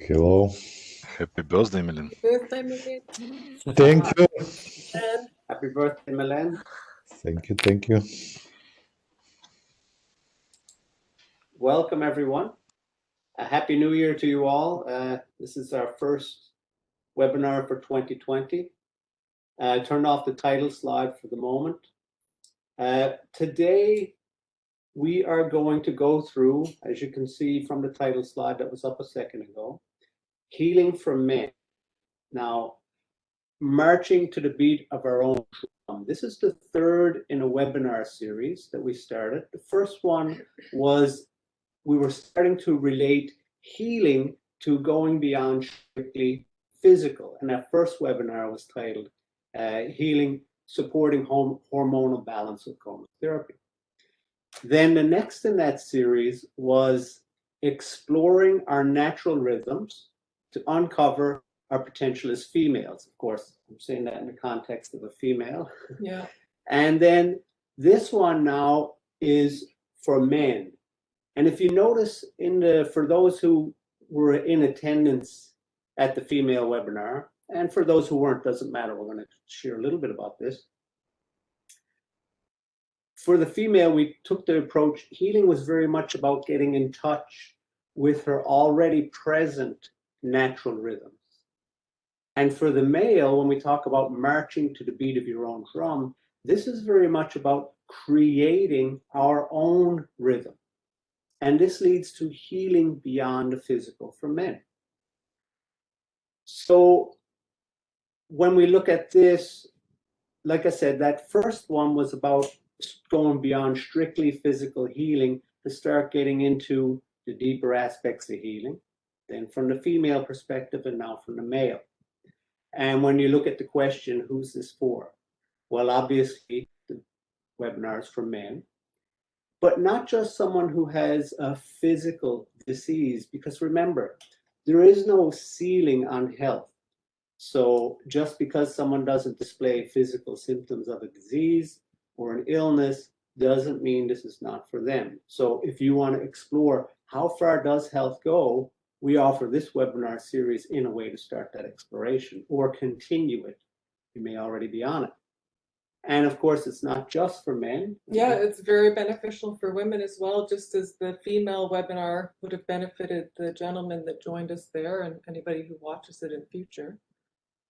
Hello. Happy birthday, Melin. Birthday, Millie. Thank you. And Happy birthday, Milan. Thank you. Thank you. Welcome, everyone. A happy New Year to you all. This is our first webinar for 2020. I turned off the title slide for the moment. Today, we are going to go through, as you can see from the title slide that was up a second ago, Healing for Men. Now, marching to the beat of our own drum. This is the third in a webinar series that we started. The first one was we were starting to relate healing to going beyond strictly physical. And that first webinar was titled Healing, Supporting Hormonal Balance with Chronotherapy. Then the next in that series was exploring our natural rhythms to uncover our potential as females. Of course, I'm saying that in the context of a female. yeah, And then this one now is for men. And if you notice for those who were in attendance at the female webinar, and for those who weren't, doesn't matter, we're going to share a little bit about this. For the female, we took the approach, healing was very much about getting in touch with her already present natural rhythms. And for the male, when we talk about marching to the beat of your own drum, this is very much about creating our own rhythm. And this leads to healing beyond the physical for men. So when we look at this, like I said, that first one was about going beyond strictly physical healing to start getting into the deeper aspects of healing, then from the female perspective and now from the male. And when you look at the question, who's this for? Well, obviously, the webinar is for men, but not just someone who has a physical disease, because remember, there is no ceiling on health. So just because someone doesn't display physical symptoms of a disease or an illness doesn't mean this is not for them. So if you want to explore how far does health go, we offer this webinar series in a way to start that exploration or continue it. You may already be on it. And of course, it's not just for men. yeah, it's very beneficial for women as well, just as the female webinar would have benefited the gentleman that joined us there and anybody who watches it in future.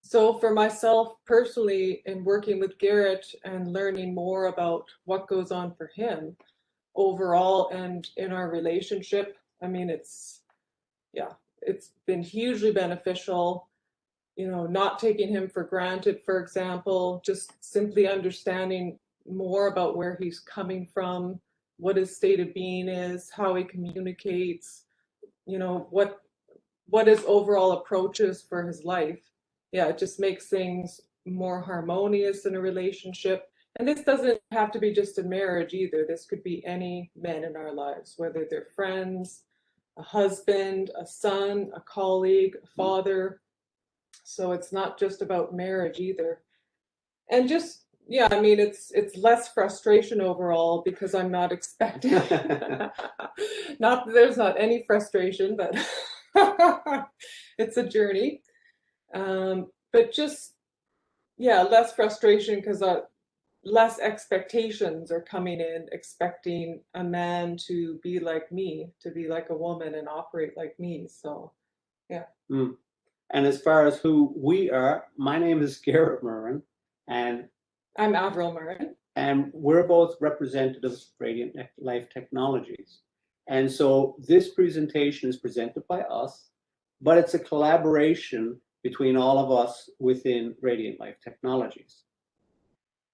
So for myself personally, in working with Garrett and learning more about what goes on for him overall and in our relationship, I mean, it's been hugely beneficial, you know, not taking him for granted, for example, just simply understanding more about where he's coming from, what his state of being is, how he communicates, you know, what his overall approach is for his life. Yeah, it just makes things more harmonious in a relationship. And this doesn't have to be just a marriage either. This could be any men in our lives, whether they're friends, a husband, a son, a colleague, a father. So it's not just about marriage either. And just, yeah, I mean, it's less frustration overall because I'm not expecting, not that there's not any frustration, but it's a journey. But just, yeah, less frustration because less expectations are coming in, expecting a man to be like me, to be like a woman and operate like me. So, yeah. Mm. And as far as who we are, my name is Garrett Murrin, and I'm Avril Murrin. And we're both representatives of Radiant Life Technologies. And so this presentation is presented by us, but it's a collaboration between all of us within Radiant Life Technologies.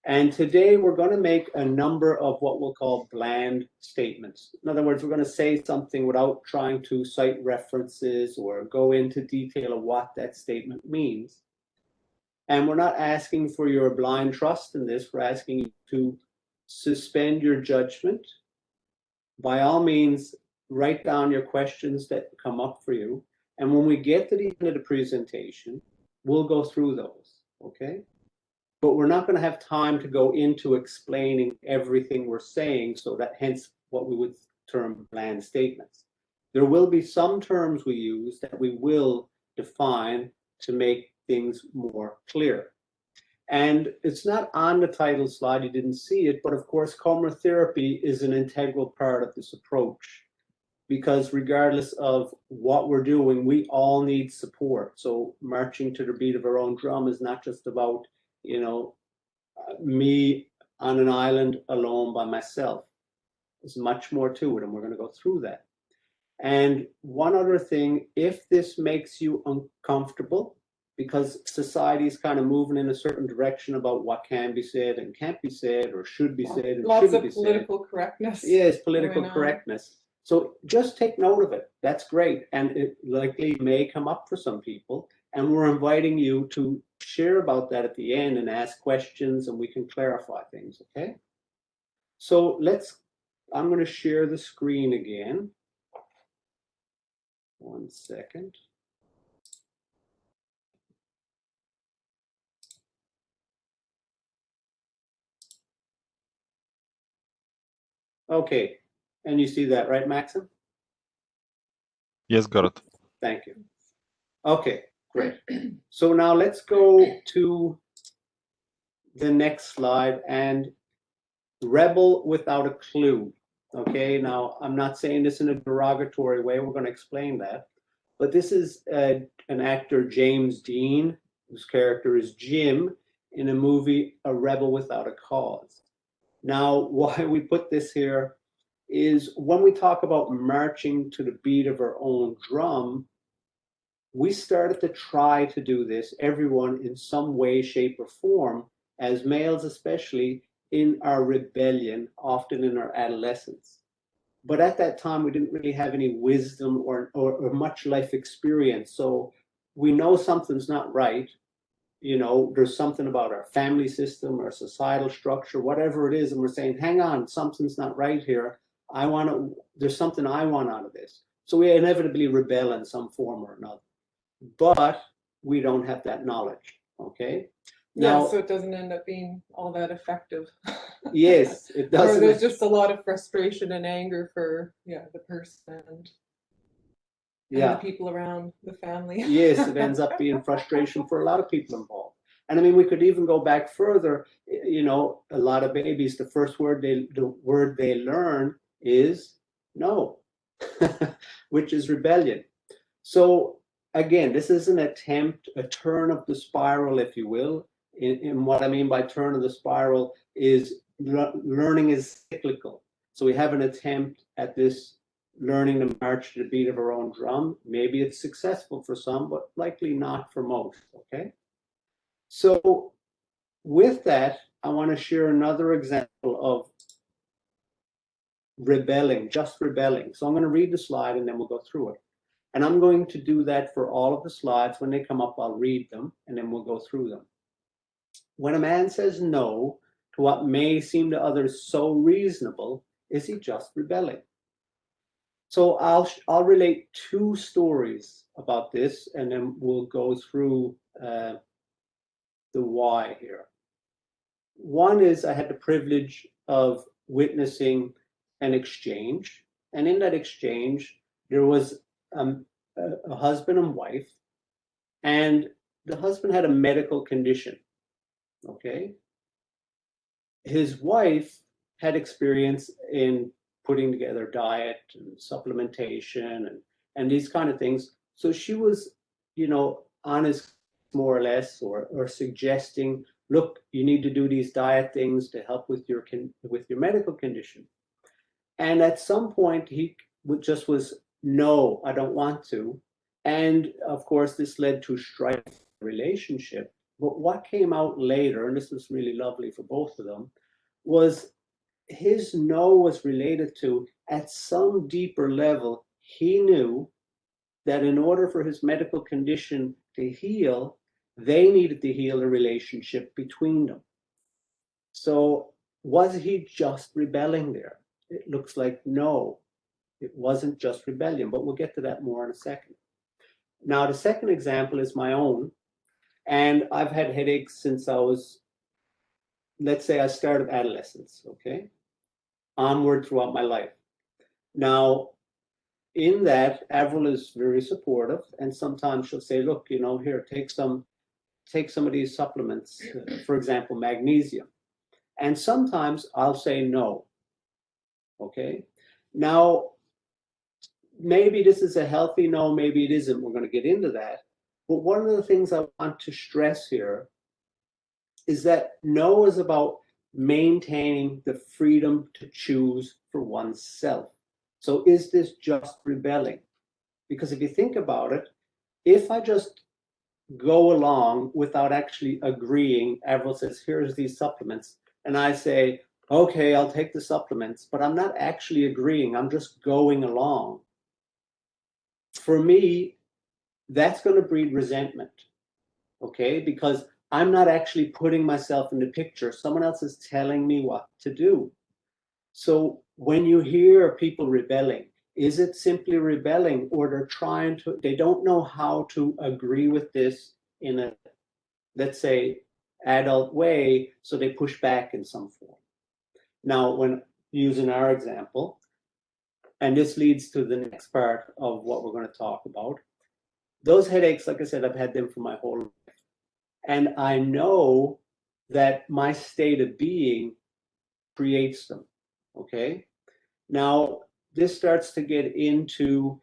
And today we're going to make a number of what we'll call bland statements. In other words, we're going to say something without trying to cite references or go into detail of what that statement means. And we're not asking for your blind trust in this. We're asking you to suspend your judgment. By all means, write down your questions that come up for you. And when we get to the end of the presentation, we'll go through those, okay? But we're not going to have time to go into explaining everything we're saying, so that hence what we would term bland statements. There will be some terms we use that we will define to make things more clear. And it's not on the title slide, you didn't see it, but of course, chromotherapy is an integral part of this approach, because regardless of what we're doing, we all need support. So marching to the beat of our own drum is not just about, me on an island alone by myself. There's much more to it, and we're going to go through that. And one other thing, if this makes you uncomfortable, because society is kind of moving in a certain direction about what can be said and can't be said, or should be said and Lots shouldn't of be said. political correctness. Yes, political going on. correctness. So just take note of it. That's great. And it likely may come up for some people. And we're inviting you to share about that at the end and ask questions, and we can clarify things, okay? So I'm going to share the screen again. 1 second. Okay, and you see that, right, Maxim? Yes, got it. Thank you. Okay, great. So now let's go to the next slide, and rebel without a clue. Okay, now I'm not saying this in a derogatory way, we're going to explain that. But this is an actor, James Dean, whose character is Jim in a movie, A Rebel Without a Cause. Now, why we put this here is when we talk about marching to the beat of our own drum, we started to try to do this, everyone in some way, shape, or form, as males especially, in our rebellion, often in our adolescence. But at that time, we didn't really have any wisdom or much life experience. So we know something's not right. There's something about our family system, our societal structure, whatever it is, and we're saying, hang on, something's not right here. There's something I want out of this. So we inevitably rebel in some form or another. But we don't have that knowledge, okay? Yeah, Now, so it doesn't end up being all that effective. yes, it Or doesn't. there's just a lot of frustration and anger for the person and the people around the family. Yes, it ends up being frustration for a lot of people involved. And I mean, we could even go back further. A lot of babies, the first word they learn is no, which is rebellion. So again, this is an attempt, a turn of the spiral, if you will. And what I mean by turn of the spiral is learning is cyclical. So we have an attempt at this learning to march to the beat of our own drum. Maybe it's successful for some, but likely not for most, okay? So with that, I want to share another example of rebelling, just rebelling. So I'm going to read the slide and then we'll go through it. And I'm going to do that for all of the slides. When they come up, I'll read them and then we'll go through them. When a man says no to what may seem to others so reasonable, is he just rebelling? So I'll relate two stories about this, and then we'll go through the why here. One is I had the privilege of witnessing an exchange, and in that exchange there was a husband and wife, and the husband had a medical condition. Okay, his wife had experience in putting together diet and supplementation and these kind of things. So she was, honest more or less, or suggesting, look, you need to do these diet things to help with your medical condition. And at some point, he just was, no, I don't want to. And of course, this led to strife in the relationship. But what came out later, and this was really lovely for both of them, was his no was related to, at some deeper level, he knew that in order for his medical condition to heal, they needed to heal the relationship between them. So was he just rebelling there? It looks like no, it wasn't just rebellion, but we'll get to that more in a second. Now, the second example is my own, and I've had headaches since I was, let's say I started adolescence, okay? Onward throughout my life. Now, in that, Avril is very supportive, and sometimes she'll say, look, here, take some of these supplements, for example, magnesium. And sometimes I'll say no. Okay. Now, maybe this is a healthy no, maybe it isn't. We're going to get into that. But one of the things I want to stress here is that no is about maintaining the freedom to choose for oneself. So is this just rebelling? Because if you think about it, if I just go along without actually agreeing, Avril says, here's these supplements, and I say, okay, I'll take the supplements, but I'm not actually agreeing, I'm just going along. For me, that's going to breed resentment, okay? Because I'm not actually putting myself in the picture. Someone else is telling me what to do. So when you hear people rebelling, is it simply rebelling, or they don't know how to agree with this in a, let's say, adult way, so they push back in some form? Now, when using our example, and this leads to the next part of what we're going to talk about, those headaches, like I said, I've had them for my whole life. And I know that my state of being creates them, okay? Now, this starts to get into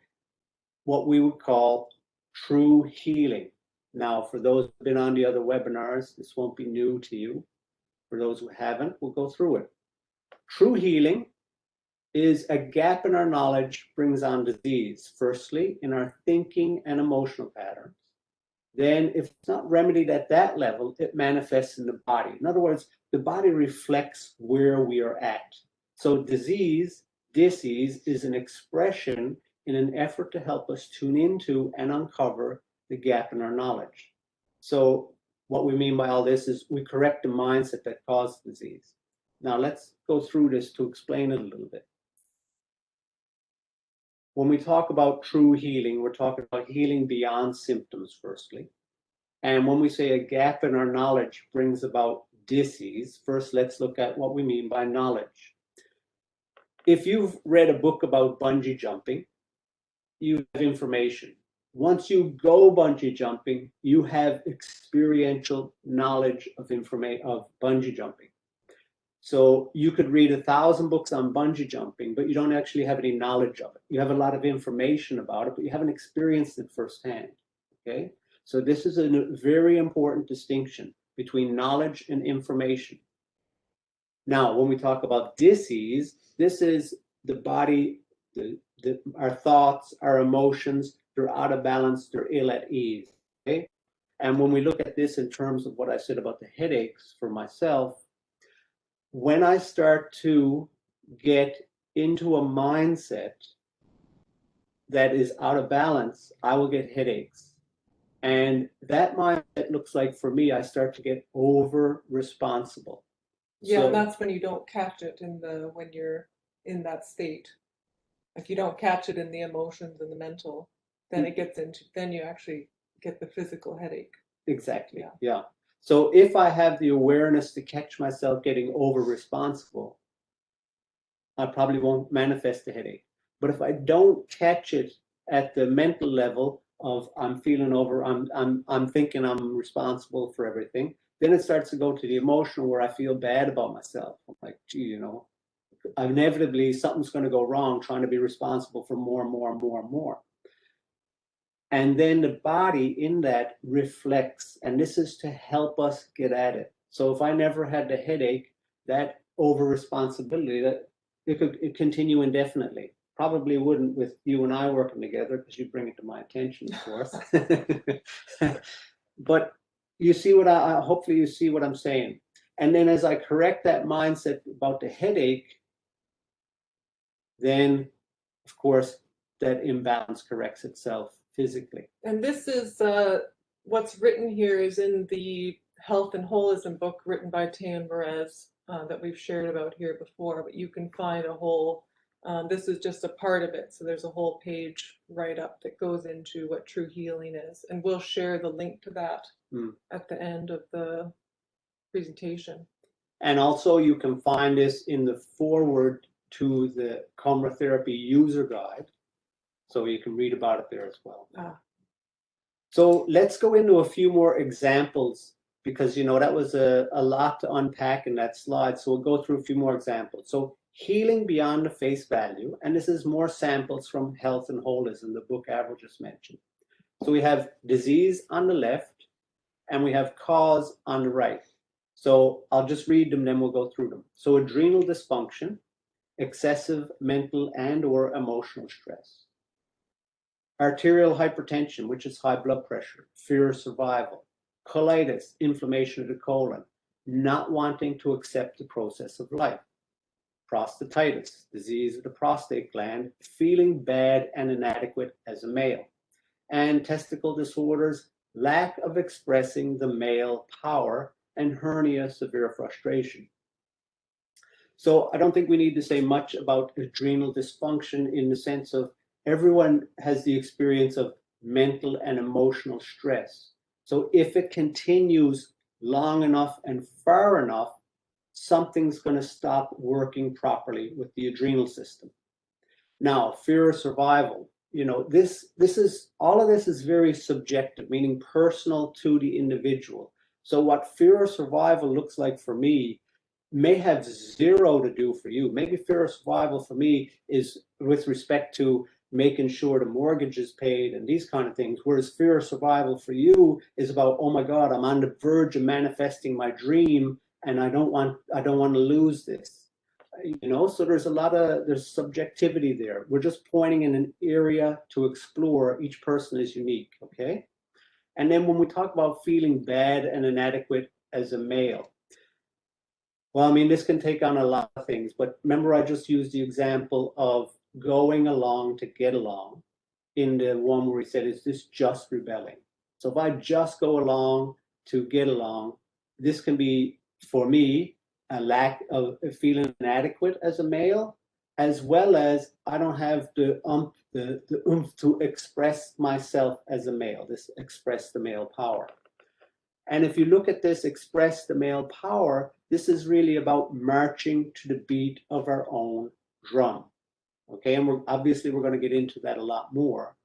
what we would call true healing. Now, for those who've been on the other webinars, this won't be new to you. For those who haven't, we'll go through it. True healing is a gap in our knowledge brings on disease, firstly, in our thinking and emotional patterns. Then, if it's not remedied at that level, it manifests in the body. In other words, the body reflects where we are at. So disease is an expression in an effort to help us tune into and uncover the gap in our knowledge. So what we mean by all this is we correct the mindset that caused disease. Now let's go through this to explain it a little bit. When we talk about true healing, we're talking about healing beyond symptoms, firstly. And when we say a gap in our knowledge brings about disease, first let's look at what we mean by knowledge. If you've read a book about bungee jumping, you have information. Once you go bungee jumping, you have experiential knowledge of bungee jumping. So you could read 1,000 books on bungee jumping, but you don't actually have any knowledge of it. You have a lot of information about it, but you haven't experienced it firsthand, okay? So this is a very important distinction between knowledge and information. Now, when we talk about disease, this is the body, our thoughts, our emotions, they're out of balance, they're ill at ease, okay? And when we look at this in terms of what I said about the headaches for myself, when I start to get into a mindset that is out of balance, I will get headaches. And that mindset looks like, for me, I start to get over responsible. Yeah, So, that's when you don't catch it when you're in that state. If you don't catch it in the emotions and the mental, then then you actually get the physical headache. exactly. Yeah. Yeah. So if I have the awareness to catch myself getting over responsible, I probably won't manifest a headache. But if I don't catch it at the mental level of I'm feeling over, I'm thinking I'm responsible for everything, then it starts to go to the emotional where I feel bad about myself. I'm like, gee, inevitably something's going to go wrong trying to be responsible for more and more and more and more. And then the body in that reflects, and this is to help us get at it. So if I never had the headache, that over responsibility, that it could continue indefinitely. Probably wouldn't with you and I working together, because you bring it to my attention, of course. But you see what hopefully you see what I'm saying. And then as I correct that mindset about the headache, then of course that imbalance corrects itself physically. And this is what's written here is in the Health and Holism book written by Tan Perez that we've shared about here before, but you can find a whole, this is just a part of it. So there's a whole page right up that goes into what true healing is. And we'll share the link to that at the end of the presentation. And also you can find this in the foreword to the Coma Therapy user guide. So you can read about it there as well. Ah. So let's go into a few more examples because, that was a lot to unpack in that slide. So we'll go through a few more examples. So healing beyond the face value, and this is more samples from Health and Wholeness in the book Avril just mentioned. So we have disease on the left and we have cause on the right. So I'll just read them, then we'll go through them. So adrenal dysfunction, excessive mental and or emotional stress. Arterial hypertension, which is high blood pressure, fear of survival. Colitis, inflammation of the colon, not wanting to accept the process of life. Prostatitis, disease of the prostate gland, feeling bad and inadequate as a male. And testicle disorders, lack of expressing the male power, and hernia, severe frustration. So I don't think we need to say much about adrenal dysfunction in the sense of everyone has the experience of mental and emotional stress. So if it continues long enough and far enough, something's going to stop working properly with the adrenal system. Now, fear of survival, this is all of this is very subjective, meaning personal to the individual. So what fear of survival looks like for me may have zero to do for you. Maybe fear of survival for me is with respect to making sure the mortgage is paid and these kind of things, whereas fear of survival for you is about, oh my God, I'm on the verge of manifesting my dream and I don't want to lose this. So there's subjectivity there. We're just pointing in an area to explore. Each person is unique, okay? And then when we talk about feeling bad and inadequate as a male, well, I mean, this can take on a lot of things, but remember I just used the example of going along to get along in the one where he said, is this just rebelling? So if I just go along to get along, this can be, for me, a lack of feeling inadequate as a male, as well as I don't have the oomph to express myself as a male, this express the male power. And if you look at this, express the male power, this is really about marching to the beat of our own drum. Okay, and we're going to get into that a lot more.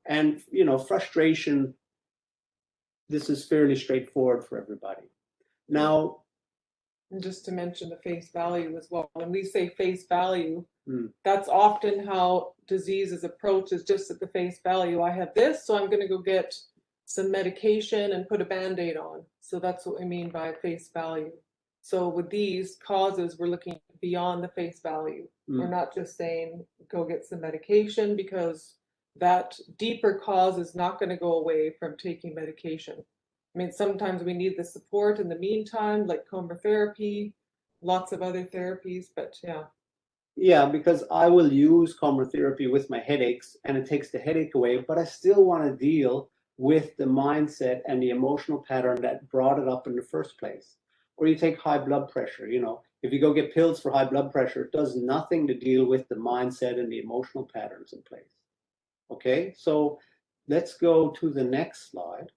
And, frustration, this is fairly straightforward for everybody. Now, and just to mention the face value as well. When we say face value, that's often how disease is approached, is just at the face value. I have this, so I'm going to go get some medication and put a Band-Aid on. So that's what we mean by face value. So with these causes, we're looking beyond the face value. We're not just saying, go get some medication, because that deeper cause is not going to go away from taking medication. I mean, sometimes we need the support in the meantime, like chemotherapy, lots of other therapies, but yeah. Yeah, because I will use chemotherapy with my headaches and it takes the headache away, but I still want to deal with the mindset and the emotional pattern that brought it up in the first place. Or you take high blood pressure, if you go get pills for high blood pressure, it does nothing to deal with the mindset and the emotional patterns in place. Okay, so let's go to the next slide.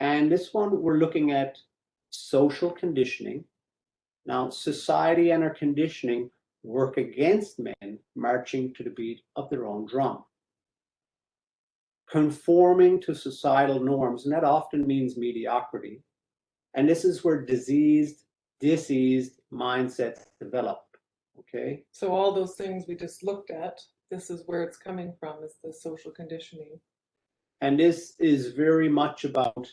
And this one, we're looking at social conditioning. Now, society and our conditioning work against men marching to the beat of their own drum. Conforming to societal norms, and that often means mediocrity. And this is where diseased mindsets develop, okay? So all those things we just looked at, this is where it's coming from, is the social conditioning. And this is very much about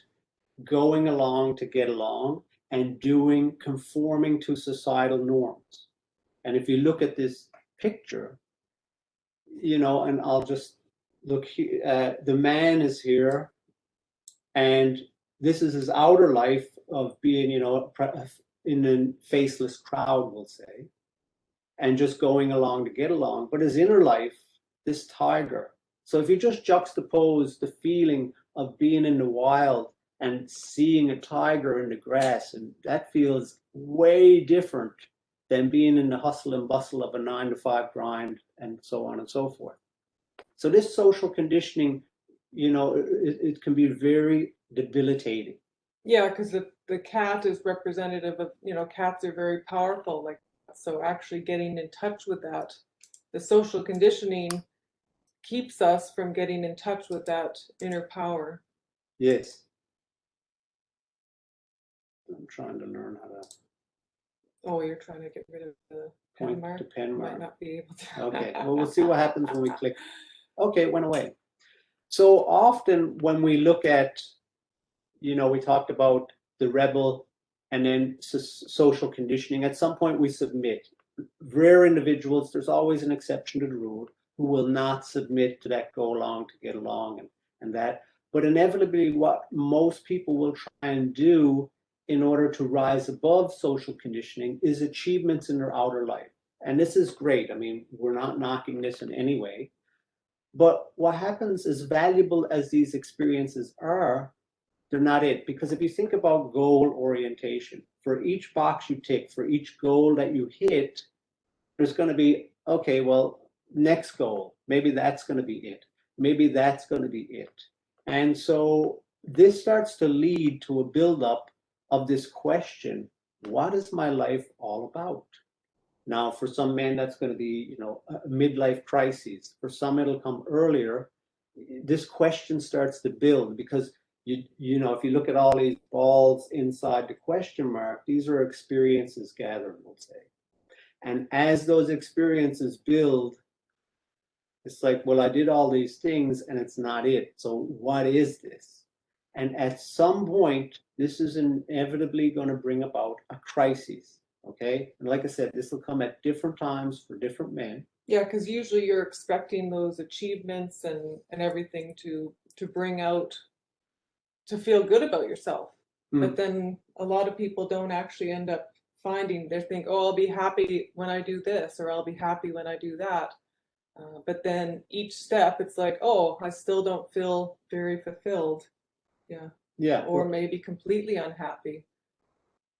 going along to get along and conforming to societal norms. And if you look at this picture, and I'll just look here, the man is here, and this is his outer life of being, in a faceless crowd, we'll say, and just going along to get along. But his inner life, this tiger. So if you just juxtapose the feeling of being in the wild and seeing a tiger in the grass, and that feels way different than being in the hustle and bustle of a 9-to-5 grind and so on and so forth. So this social conditioning, it can be very debilitating. Yeah, because the cat is representative of, cats are very powerful. Like, so actually getting in touch with that, the social conditioning keeps us from getting in touch with that inner power. Yes. I'm trying to learn how to Oh, you're trying to get rid of the pen point mark? to pen You mark. might not be able to. Okay, well, we'll see what happens when we click. Okay, it went away. So often when we look at, we talked about the rebel and then social conditioning. At some point we submit. Rare individuals, there's always an exception to the rule, who will not submit to that go along to get along and that. But inevitably what most people will try and do in order to rise above social conditioning is achievements in their outer life. And this is great. I mean, we're not knocking this in any way. But what happens, as valuable as these experiences are, they're not it. Because if you think about goal orientation, for each box you tick, for each goal that you hit, there's going to be, okay, well, next goal, maybe that's going to be it. Maybe that's going to be it. And so this starts to lead to a buildup of this question, what is my life all about? Now, for some men, that's going to be, a midlife crisis. For some, it'll come earlier. This question starts to build because if you look at all these balls inside the question mark, these are experiences gathered, we'll say. And as those experiences build, it's like, well, I did all these things and it's not it. So what is this? And at some point, this is inevitably going to bring about a crisis. Okay. And like I said, this will come at different times for different men. Yeah, because usually you're expecting those achievements and everything to bring out, to feel good about yourself. But then a lot of people don't actually end up finding, they think, oh, I'll be happy when I do this, or I'll be happy when I do that. But then each step, it's like, oh, I still don't feel very fulfilled. Yeah. Yeah. Or maybe completely unhappy.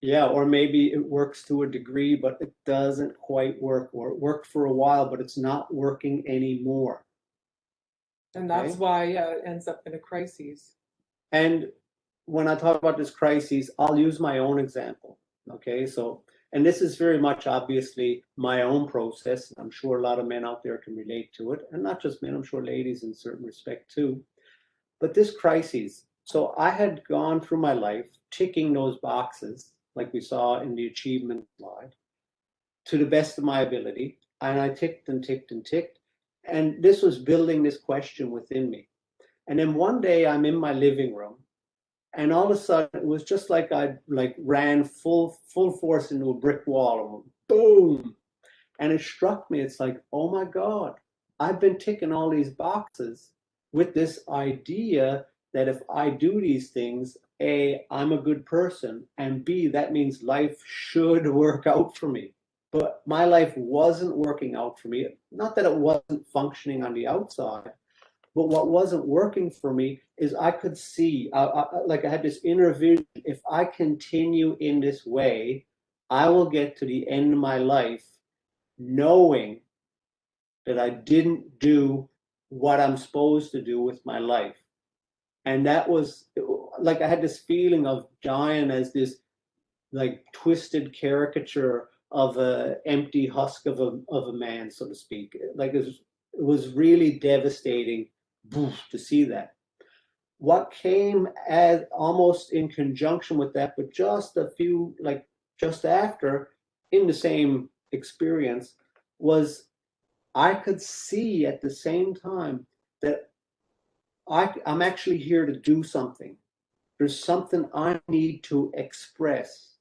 Yeah, or maybe it works to a degree, but it doesn't quite work, or it worked for a while, but it's not working anymore. And that's why, it ends up in a crisis. And when I talk about this crisis, I'll use my own example. Okay, so, and this is very much obviously my own process. I'm sure a lot of men out there can relate to it, and not just men, I'm sure ladies in certain respect too. But this crisis, so I had gone through my life ticking those boxes, like we saw in the achievement slide, to the best of my ability. And I ticked and ticked and ticked. And this was building this question within me. And then one day I'm in my living room, and all of a sudden it was just like I ran full force into a brick wall, and boom. And it struck me, it's like, oh my God, I've been ticking all these boxes with this idea that if I do these things, A, I'm a good person, and B, that means life should work out for me. But my life wasn't working out for me. Not that it wasn't functioning on the outside, but what wasn't working for me is I could see, like I had this inner vision, if I continue in this way, I will get to the end of my life knowing that I didn't do what I'm supposed to do with my life. And that was like I had this feeling of dying as this like twisted caricature of an empty husk of a man, so to speak. Like it was really devastating to see that. What came as almost in conjunction with that, but just a few, like just after, in the same experience, was I could see at the same time that I'm actually here to do something. There's something I need to express.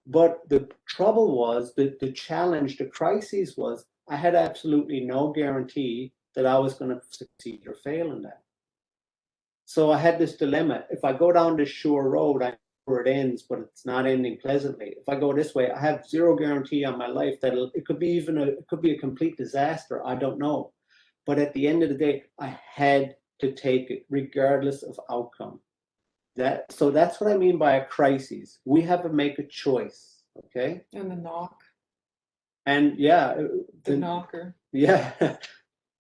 But the trouble was that the challenge, the crisis was, I had absolutely no guarantee that I was going to succeed or fail in that. So I had this dilemma. If I go down this sure road, I know where it ends, but it's not ending pleasantly. If I go this way, I have zero guarantee on my life that it could be a complete disaster. I don't know. But at the end of the day, I had to take it regardless of outcome. So that's what I mean by a crisis. We have to make a choice. Okay. And the knock. And yeah, the knocker. Yeah.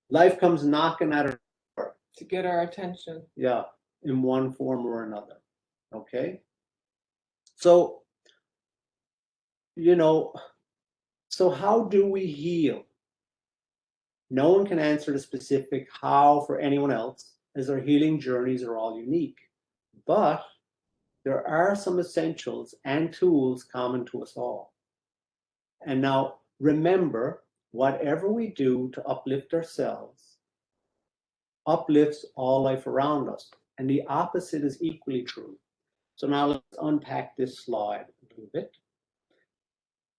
Life comes knocking at our door. To get our attention. Yeah, in one form or another. Okay. So, so how do we heal? No one can answer the specific how for anyone else, as our healing journeys are all unique. But there are some essentials and tools common to us all. And now remember, whatever we do to uplift ourselves uplifts all life around us. And the opposite is equally true. So now let's unpack this slide a little bit.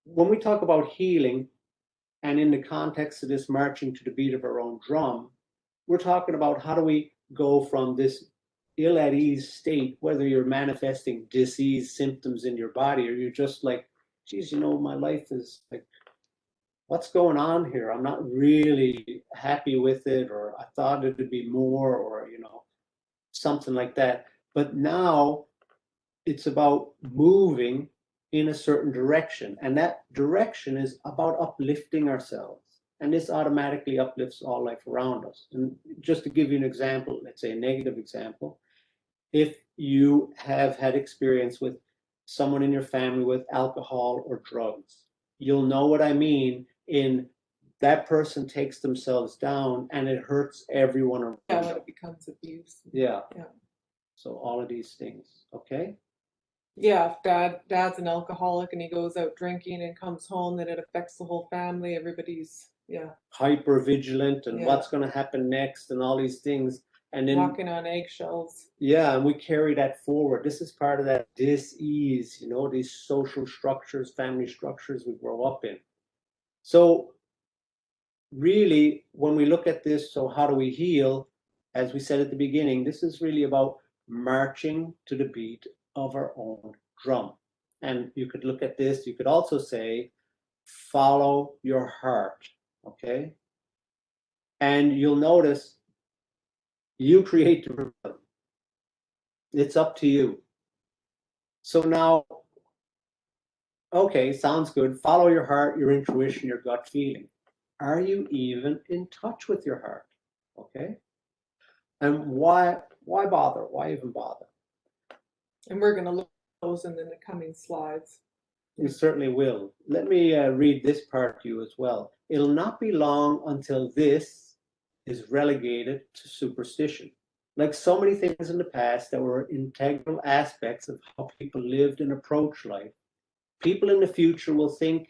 When we talk about healing, and in the context of this marching to the beat of our own drum, we're talking about how do we go from this ill at ease state, whether you're manifesting disease symptoms in your body or you're just like, geez, you know, my life is like, what's going on here? I'm not really happy with it, or I thought it would be more, or, you know, something like that. But now it's about moving in a certain direction. And that direction is about uplifting ourselves. And this automatically uplifts all life around us. And just to give you an example, let's say a negative example, if you have had experience with someone in your family with alcohol or drugs, you'll know what I mean in that person takes themselves down and it hurts everyone around. Yeah, when it becomes abuse. Yeah. Yeah. So all of these things, okay? Yeah, if dad's an alcoholic and he goes out drinking and comes home, then it affects the whole family. Everybody's, yeah, Hyper vigilant and Yeah. what's going to happen next and all these things. And then, walking on eggshells. yeah, and we carry that forward. This is part of that dis-ease, you know, these social structures, family structures we grow up in. So really, when we look at this, so how do we heal? As we said at the beginning, this is really about marching to the beat of our own drum. And you could look at this, you could also say, follow your heart, okay? And you'll notice you create the rhythm. It's up to you. So now, okay, sounds good. Follow your heart, your intuition, your gut feeling. Are you even in touch with your heart? Okay? And why bother? Why even bother? And we're going to look at those in the coming slides. You certainly will. Let me read this part to you as well. It'll not be long until this is relegated to superstition. Like so many things in the past that were integral aspects of how people lived and approached life, people in the future will think,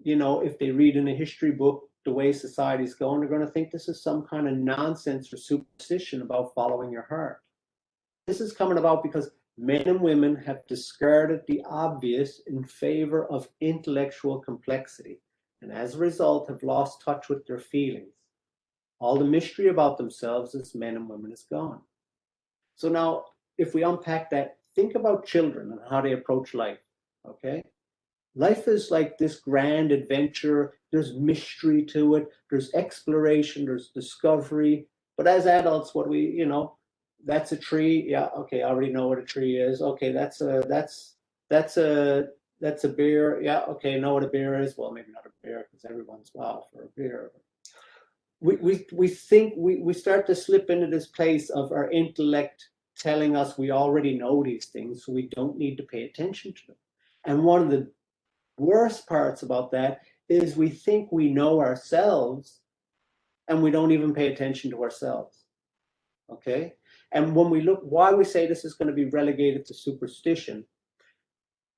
you know, if they read in a history book the way society's going, they're going to think this is some kind of nonsense or superstition about following your heart. This is coming about because men and women have discarded the obvious in favor of intellectual complexity, and as a result have lost touch with their feelings. All the mystery about themselves as men and women is gone. So now, if we unpack that, think about children and how they approach life, okay? Life is like this grand adventure. There's mystery to it. There's exploration. There's discovery. But as adults, what we, you know, that's a tree. Yeah, okay, I already know what a tree is. Okay, that's a bear. Yeah, okay, know what a bear is. Well, maybe not a bear because everyone's wild for a bear. We think we start to slip into this place of our intellect telling us we already know these things, so we don't need to pay attention to them. And one of the worst parts about that is we think we know ourselves and we don't even pay attention to ourselves. Okay? And when we look, why we say this is going to be relegated to superstition,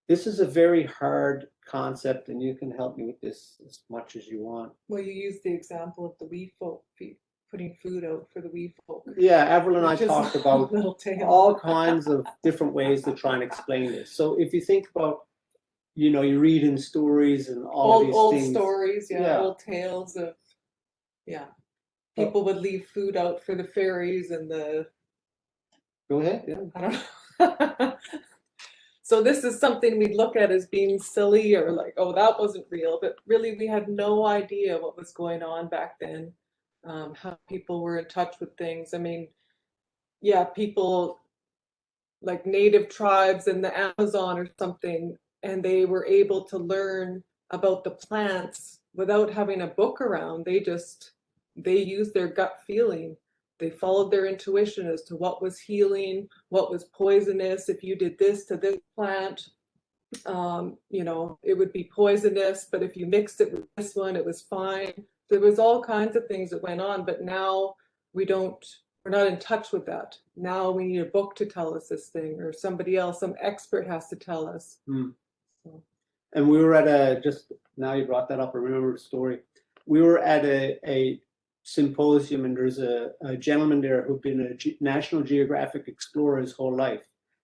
this is a very hard concept, and you can help me with this as much as you want. Well, you used the example of the wee folk putting food out for the wee folk. Yeah, Avril and I Which is talked a about little tale. all kinds of different ways to try and explain this. So if you think about, you know, you read in stories and all of these old things. stories, Yeah. old tales of, people would leave food out for the fairies and the, Go ahead. Yeah. I don't know. So this is something we'd look at as being silly or like, oh, that wasn't real, but really we had no idea what was going on back then, how people were in touch with things. I mean, yeah, people like native tribes in the Amazon or something, and they were able to learn about the plants without having a book around. They used their gut feeling. They followed their intuition as to what was healing, what was poisonous. If you did this to this plant, you know, it would be poisonous, but if you mixed it with this one, it was fine. there was all kinds of things that went on, but now we're not in touch with that. Now we need a book to tell us this thing, or somebody else, some expert has to tell us. So. And we were at just now you brought that up, I remember the story. We were at a symposium, and there's a gentleman there who'd been a National Geographic explorer his whole life.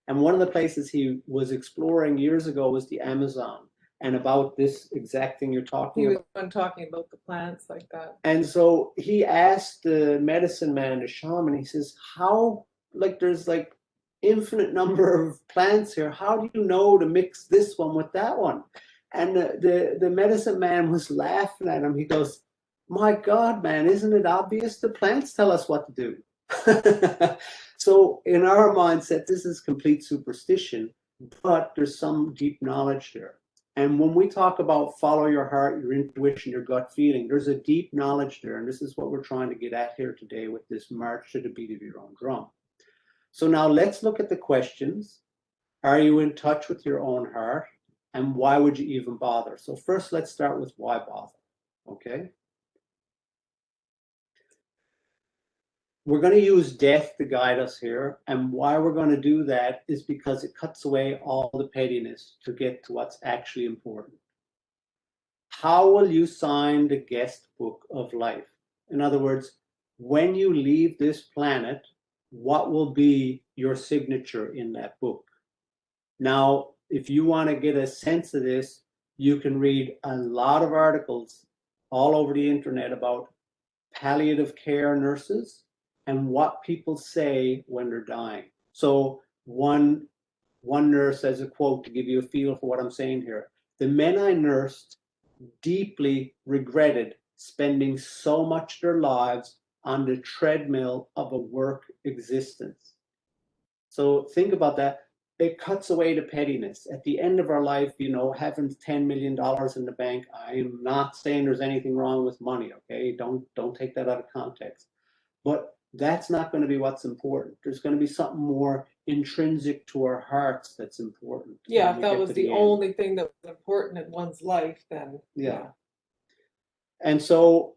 And one of the places he was exploring years ago was the Amazon, and about this exact thing you're talking about. He was talking about the plants like that. And so he asked the medicine man, the shaman, he says, how, like, there's like infinite number of plants here. How do you know to mix this one with that one? And the medicine man was laughing at him. He goes, my God, man, isn't it obvious? The plants tell us what to do. So in our mindset, this is complete superstition, but there's some deep knowledge there. And when we talk about follow your heart, your intuition, your gut feeling, there's a deep knowledge there. And this is what we're trying to get at here today with this march to the beat of your own drum. So now let's look at the questions. Are you in touch with your own heart? And why would you even bother? So first, let's start with why bother, okay? We're going to use death to guide us here. And why we're going to do that is because it cuts away all the pettiness to get to what's actually important. How will you sign the guest book of life? In other words, when you leave this planet, what will be your signature in that book? Now, if you want to get a sense of this, you can read a lot of articles all over the internet about palliative care nurses and what people say when they're dying. So one nurse has a quote to give you a feel for what I'm saying here. The men I nursed deeply regretted spending so much of their lives on the treadmill of a work existence. So think about that. It cuts away the pettiness. At the end of our life, you know, having $10 million in the bank, I am not saying there's anything wrong with money, okay? Don't take that out of context. But that's not going to be what's important. There's going to be something more intrinsic to our hearts that's important. Yeah, if that was the only thing that was important in one's life, then yeah. And so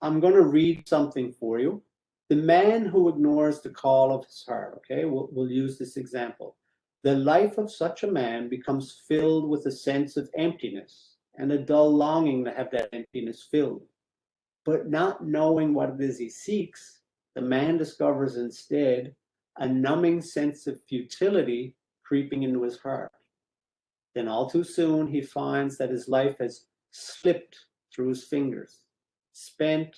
I'm going to read something for you. The man who ignores the call of his heart, okay, we'll use this example. The life of such a man becomes filled with a sense of emptiness and a dull longing to have that emptiness filled. But not knowing what it is he seeks, the man discovers instead a numbing sense of futility creeping into his heart. Then all too soon he finds that his life has slipped through his fingers, spent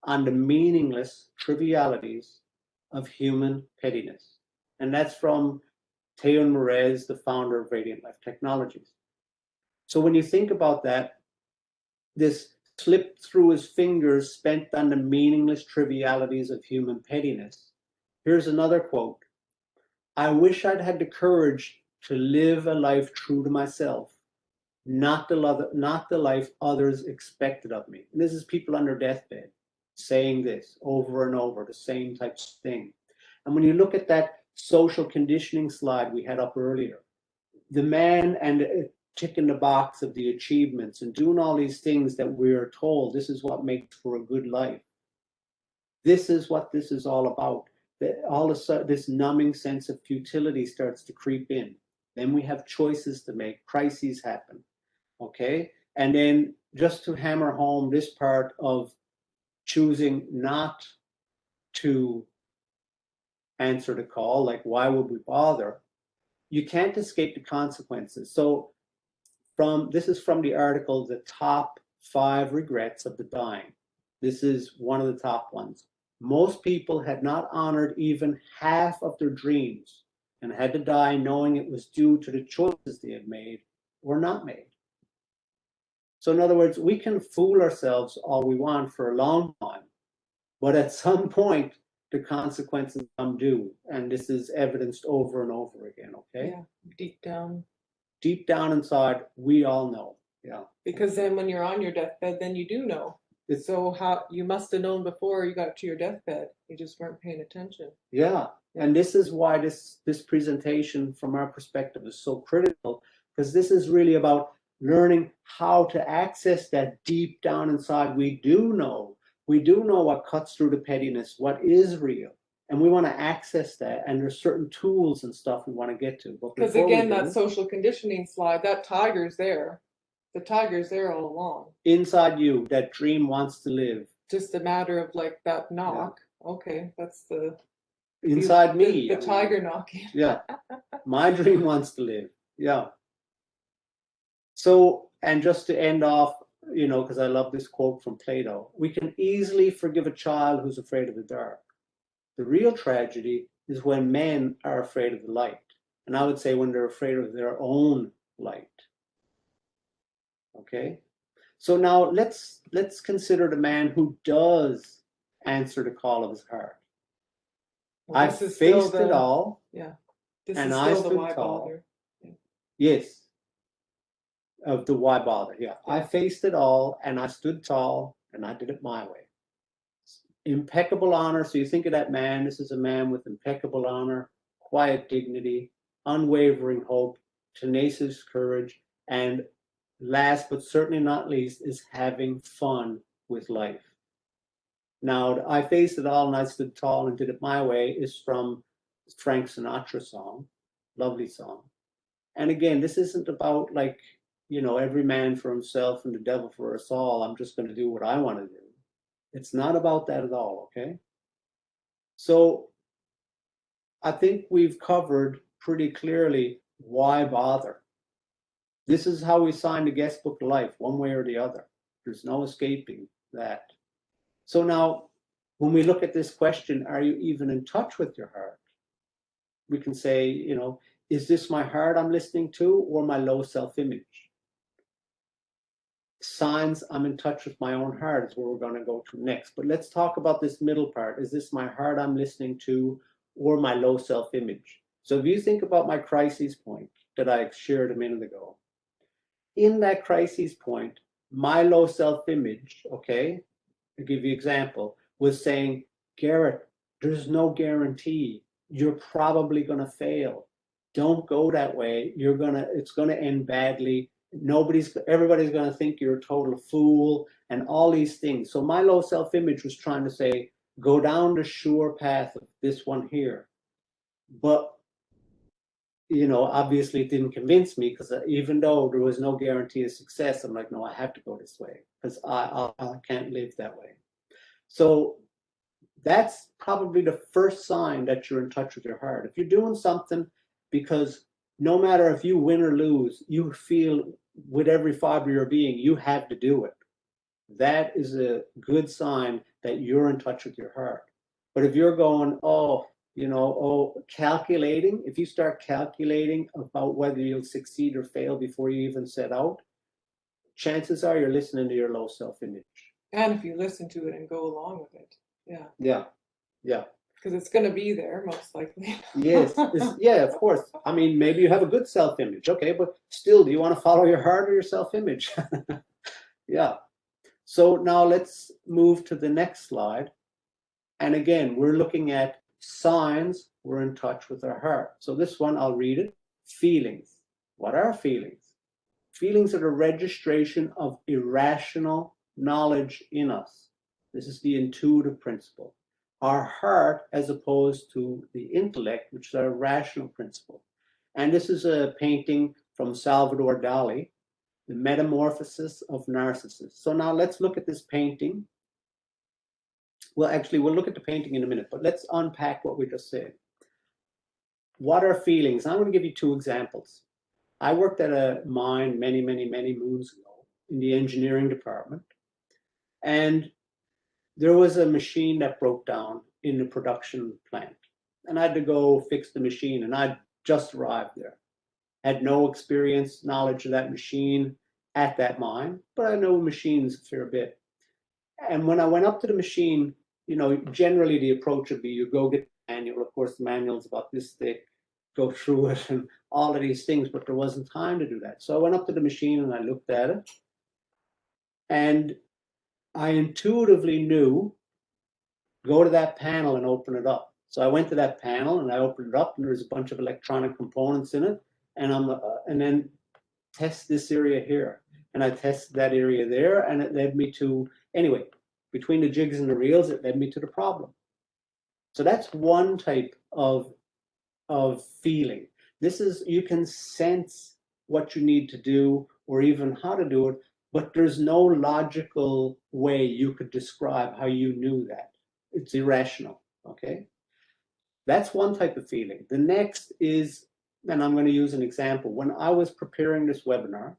on the meaningless trivialities of human pettiness. And that's from Teun Merez, the founder of Radiant Life Technologies. So when you think about that, this slipped through his fingers, spent on the meaningless trivialities of human pettiness. Here's another quote. I wish I'd had the courage to live a life true to myself, not the life others expected of me. And this is people on their deathbed saying this over and over, the same type of thing. And when you look at that social conditioning slide we had up earlier, the man and ticking the box of the achievements and doing all these things that we're told this is what makes for a good life. This is what this is all about. That all of a sudden this numbing sense of futility starts to creep in. Then we have choices to make, crises happen, okay? And then just to hammer home this part of choosing not to answer the call, like why would we bother? You can't escape the consequences. So this is from the article, The Top 5 Regrets of the Dying. This is one of the top ones. Most people had not honored even half of their dreams and had to die knowing it was due to the choices they had made or not made. So in other words, we can fool ourselves all we want for a long time, but at some point, the consequences come due. And this is evidenced over and over again, okay? yeah, deep down. Deep down inside, we all know, yeah. Because then when you're on your deathbed, then you do know. So how you must have known before you got to your deathbed. You just weren't paying attention. Yeah, and this is why this presentation from our perspective is so critical, because this is really about learning how to access that deep down inside. We do know what cuts through the pettiness, what is real. And we want to access that. And there's certain tools and stuff we want to get to. But Because before we again, do, that social conditioning slide, that tiger's there. The tiger's there all along. inside you, that dream wants to live. Just a matter of like that knock. Okay, that's the Inside me. The I mean, tiger knocking. yeah. My dream wants to live. Yeah. So, and just to end off, because I love this quote from Plato, we can easily forgive a child who's afraid of the dark. The real tragedy is when men are afraid of the light. And I would say when they're afraid of their own light. Okay? So now let's consider the man who does answer the call of his heart. Well, I this is still faced it all. Yeah. This And is I still the stood why tall. bother. Yes. Of the why bother. Yeah. I Yeah. faced it all and I stood tall and I did it my way. Impeccable honor. So you think of that man, this is a man with impeccable honor, quiet dignity, unwavering hope, tenacious courage, and last but certainly not least is having fun with life. Now, I faced it all and I stood tall and did it my way is from Frank Sinatra's song, lovely song. And again, this isn't about like, every man for himself and the devil for us all. I'm just going to do what I want to do. It's not about that at all, okay? So I think we've covered pretty clearly why bother. This is how we sign the guest book of life, one way or the other. There's no escaping that. So now, when we look at this question, are you even in touch with your heart? We can say, is this my heart I'm listening to or my low self-image? Signs I'm in touch with my own heart is where we're going to go to next. But let's talk about this middle part. Is this my heart I'm listening to or my low self-image? So if you think about my crisis point that I shared a minute ago, in that crisis point, my low self-image, okay, I'll give you an example, was saying, Garrett, there's no guarantee. You're probably going to fail. Don't go that way. It's going to end badly. Everybody's going to think you're a total fool and all these things. So my low self-image was trying to say, go down the sure path of this one here. But, obviously it didn't convince me because even though there was no guarantee of success, I'm like, no, I have to go this way because I can't live that way. So that's probably the first sign that you're in touch with your heart. If you're doing something because no matter if you win or lose, you feel with every fiber of your being, you have to do it. That is a good sign that you're in touch with your heart. But if you're going, calculating, if you start calculating about whether you'll succeed or fail before you even set out, chances are you're listening to your low self-image. And if you listen to it and go along with it. Yeah. Yeah. Yeah. Because it's going to be there most likely. Yes. Yeah, of course. I mean, maybe you have a good self-image. Okay, but still, do you want to follow your heart or your self-image? Yeah. So now let's move to the next slide. And again, we're looking at signs we're in touch with our heart. So this one, I'll read it. Feelings. What are feelings? Feelings are the registration of irrational knowledge in us. This is the intuitive principle. Our heart, as opposed to the intellect, which is our rational principle. And this is a painting from Salvador Dali, The Metamorphosis of Narcissus. So now let's look at this painting. Well, actually, we'll look at the painting in a minute, but let's unpack what we just said. What are feelings? I'm going to give you two examples. I worked at a mine many, many, many moons ago in the engineering department. And there was a machine that broke down in the production plant. And I had to go fix the machine. And I'd just arrived there. Had no experience, knowledge of that machine at that mine, but I know machines a fair bit. And when I went up to the machine, generally the approach would be you go get the manual. Of course, the manual's about this thick, go through it and all of these things, but there wasn't time to do that. So I went up to the machine and I looked at it. And I intuitively knew, go to that panel and open it up. So I went to that panel and I opened it up and there's a bunch of electronic components in it. And then test this area here. And I tested that area there, and it led me to, anyway, between the jigs and the reels, it led me to the problem. So that's one type of feeling. This is, you can sense what you need to do or even how to do it, but there's no logical way you could describe how you knew that. It's irrational, okay? That's one type of feeling. The next is, and I'm going to use an example. When I was preparing this webinar,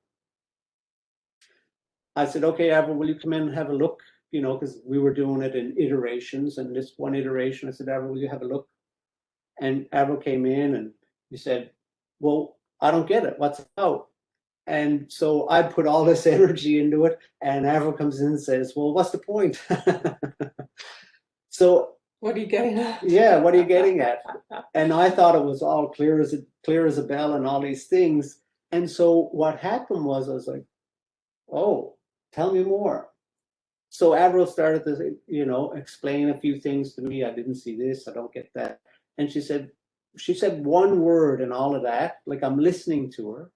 I said, okay, Avril, will you come in and have a look? You know, because we were doing it in iterations, and this one iteration, I said, Avril, will you have a look? And Avril came in and he said, well, I don't get it. What's it about? And so I put all this energy into it, and Avril comes in and says, well, what's the point? So What are you getting at? yeah, what are you getting at? And I thought it was all clear as a bell and all these things. And so what happened was, I was like, oh, tell me more. So Avril started to, you know, explain a few things to me. I didn't see this, I don't get that. And she said one word and all of that, like I'm listening to her,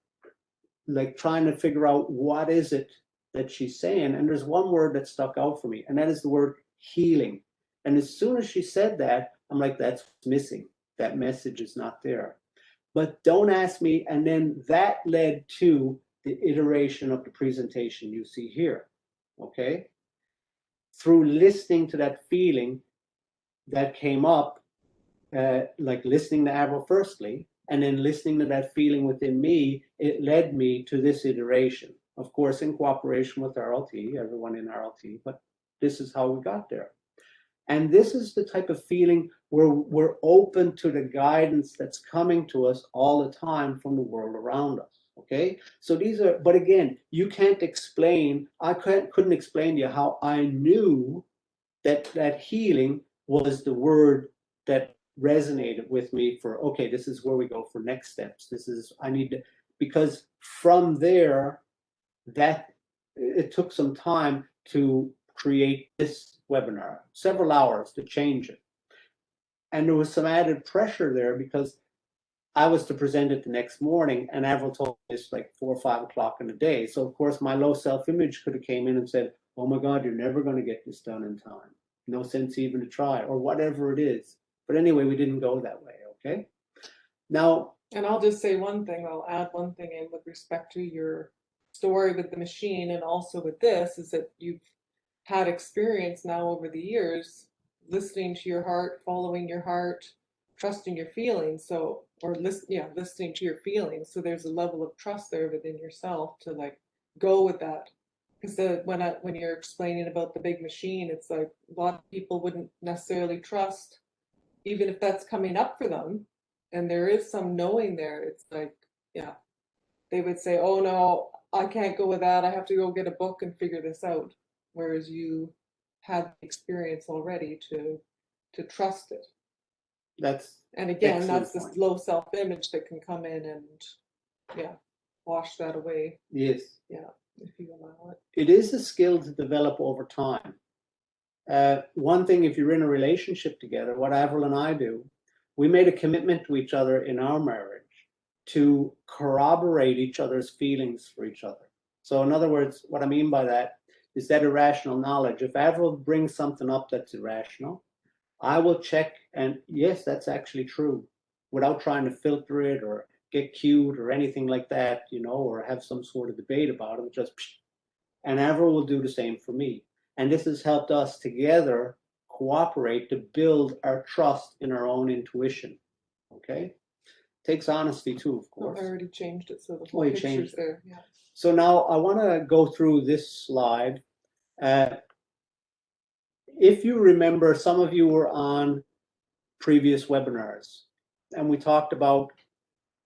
like trying to figure out what is it that she's saying. And there's one word that stuck out for me, and that is the word healing. And as soon as she said that, I'm like, that's what's missing. That message is not there. But don't ask me. And then that led to the iteration of the presentation you see here, okay? Through listening to that feeling that came up, like listening to Avril firstly, and then listening to that feeling within me, it led me to this iteration. Of course, in cooperation with RLT, everyone in RLT, but this is how we got there. And this is the type of feeling where we're open to the guidance that's coming to us all the time from the world around us, okay? So these are, but again, you can't explain, I couldn't explain to you how I knew that that healing was the word that resonated with me for, okay, this is where we go for next steps. This is, I need to, because from there, that it took some time to create this webinar, several hours to change it. And there was some added pressure there because I was to present it the next morning, and Avril told me it's like 4 or 5 o'clock in the day. So of course my low self-image could have came in and said, oh my God, you're never going to get this done in time. No sense even to try, or whatever it is. But anyway, we didn't go that way, okay? Now, And I'll just say one thing, I'll add one thing in with respect to your story with the machine, and also with this, is that you've had experience now over the years listening to your heart, following your heart, trusting your feelings. So, or listening to your feelings. So there's a level of trust there within yourself to like go with that. Because when you're explaining about the big machine, it's like a lot of people wouldn't necessarily trust, even if that's coming up for them, and there is some knowing there. It's like, yeah, they would say, oh no, I can't go with that. I have to go get a book and figure this out. Whereas you had the experience already to trust it. that's And again, excellent that's this point. low self-image that can come in and, yeah, wash that away. Yes. Yeah, if you allow it. It is a skill to develop over time. One thing, if you're in a relationship together, what Avril and I do, we made a commitment to each other in our marriage to corroborate each other's feelings for each other. So in other words, what I mean by that is that irrational knowledge. If Avril brings something up that's irrational, I will check, and yes, that's actually true, without trying to filter it or get cute or anything like that, you know, or have some sort of debate about it. Just, and Avril will do the same for me. And this has helped us together cooperate to build our trust in our own intuition. Okay, takes honesty too, of Oh, course. I already changed it, so the Oh, whole you picture's changed it. there. Yeah. So now I want to go through this slide. If you remember, some of you were on previous webinars, and we talked about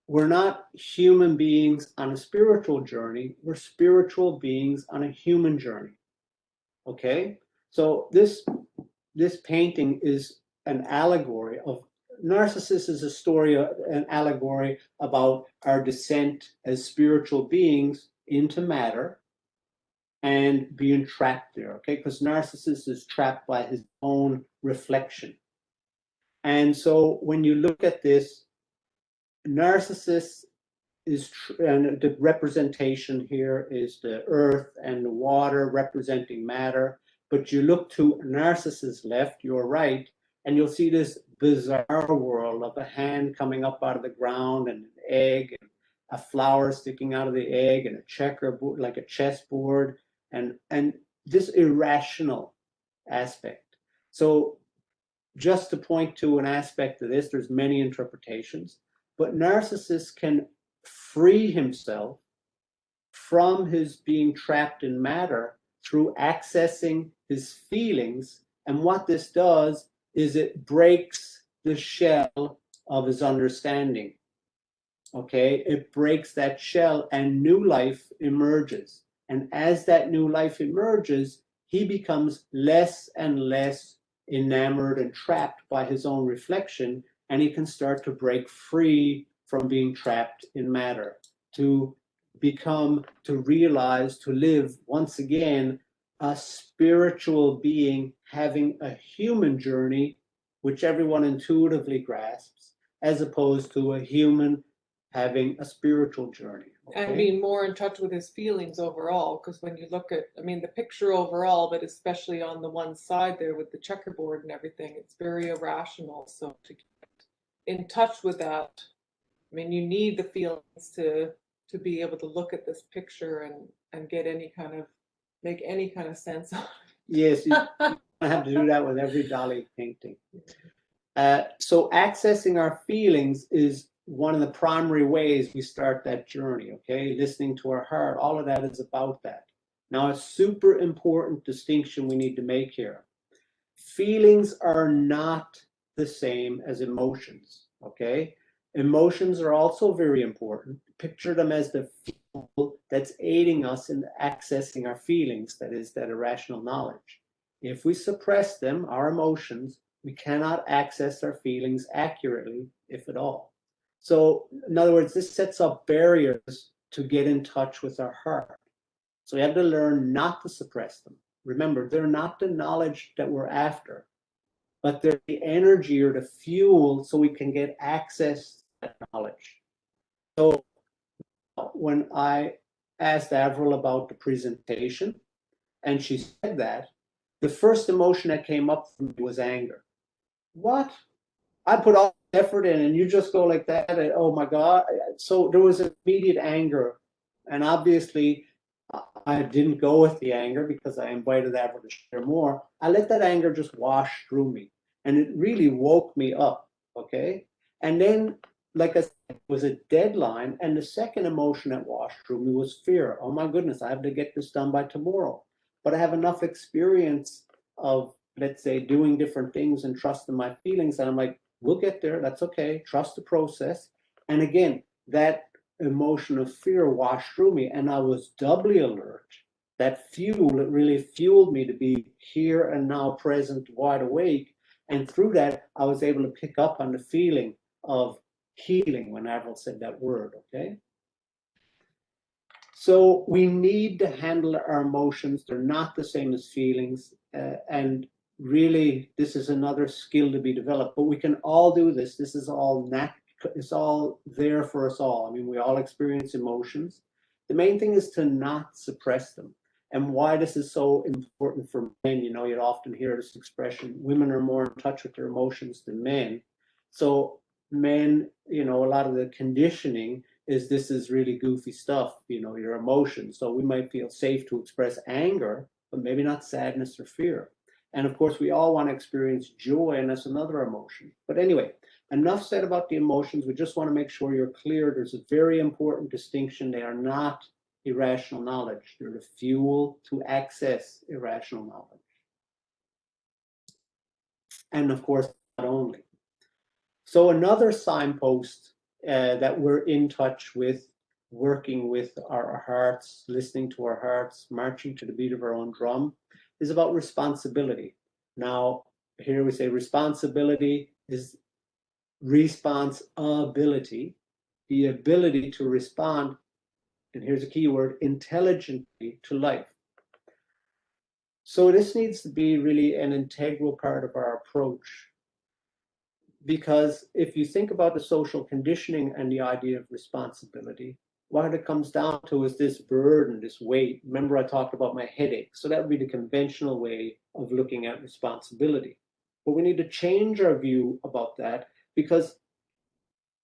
we're not human beings on a spiritual journey, we're spiritual beings on a human journey. Okay, so this painting is an allegory of Narcissus is a story, an allegory about our descent as spiritual beings into matter and being trapped there, okay? Because Narcissus is trapped by his own reflection. And so when you look at this, Narcissus and the representation here is the earth and the water representing matter. But you look to Narcissus left, your right, and you'll see this bizarre world of a hand coming up out of the ground and an egg and a flower sticking out of the egg and a checkerboard, like a chessboard, and this irrational aspect. So just to point to an aspect of this, there's many interpretations, but Narcissus can free himself from his being trapped in matter through accessing his feelings. And what this does is it breaks the shell of his understanding. Okay, it breaks that shell and new life emerges. And as that new life emerges, he becomes less and less enamored and trapped by his own reflection, and he can start to break free from being trapped in matter, to become, to realize, to live once again a spiritual being having a human journey, which everyone intuitively grasps, as opposed to a human having a spiritual journey. Okay? And being more in touch with his feelings overall, because when you look at, I mean, the picture overall, but especially on the one side there with the checkerboard and everything, it's very irrational. So to get in touch with that, I mean, you need the feelings to be able to look at this picture and get any kind of, make any kind of sense of it. Yes, you have to do that with every Dali painting. So accessing our feelings is one of the primary ways we start that journey, okay? Listening to our heart, all of that is about that. Now, a super important distinction we need to make here. Feelings are not the same as emotions, okay? Emotions are also very important. Picture them as the fuel that's aiding us in accessing our feelings, that is, that irrational knowledge. If we suppress them, our emotions, we cannot access our feelings accurately, if at all. So, in other words, this sets up barriers to get in touch with our heart. So we have to learn not to suppress them. Remember, they're not the knowledge that we're after, but they're the energy or the fuel so we can get access to that knowledge. So when I asked Avril about the presentation, and she said that, the first emotion that came up for me was anger. What? I put all the effort in and you just go like that, and, oh my God. So there was immediate anger. And obviously, I didn't go with the anger because I invited Avril to share more. I let that anger just wash through me. And it really woke me up, okay? And then, like I said, it was a deadline. And the second emotion that washed through me was fear. Oh my goodness, I have to get this done by tomorrow. But I have enough experience of, let's say, doing different things and trusting my feelings. And I'm like, we'll get there. That's okay. Trust the process. And again, that emotion of fear washed through me, and I was doubly alert. That fuel, it really fueled me to be here and now, present, wide awake. And through that, I was able to pick up on the feeling of healing when Avril said that word, okay? So we need to handle our emotions. They're not the same as feelings. And really, this is another skill to be developed. But we can all do this. This is all it's all there for us all. I mean, we all experience emotions. The main thing is to not suppress them. And why this is so important for men, you know, you'd often hear this expression, women are more in touch with their emotions than men. So men, you know, a lot of the conditioning is this is really goofy stuff, you know, your emotions. So we might feel safe to express anger, but maybe not sadness or fear. And of course, we all want to experience joy, and that's another emotion. But anyway, enough said about the emotions. We just want to make sure you're clear. There's a very important distinction. They are not irrational knowledge. They're the fuel to access irrational knowledge. And of course, not only. So another signpost that we're in touch with, working with our hearts, listening to our hearts, marching to the beat of our own drum, is about responsibility. Now, here we say responsibility is responsibility, the ability to respond, and here's a key word, intelligently to life. So this needs to be really an integral part of our approach. because if you think about the social conditioning and the idea of responsibility, what it comes down to is this burden, this weight. Remember, I talked about my headache. So that would be the conventional way of looking at responsibility. But we need to change our view about that, because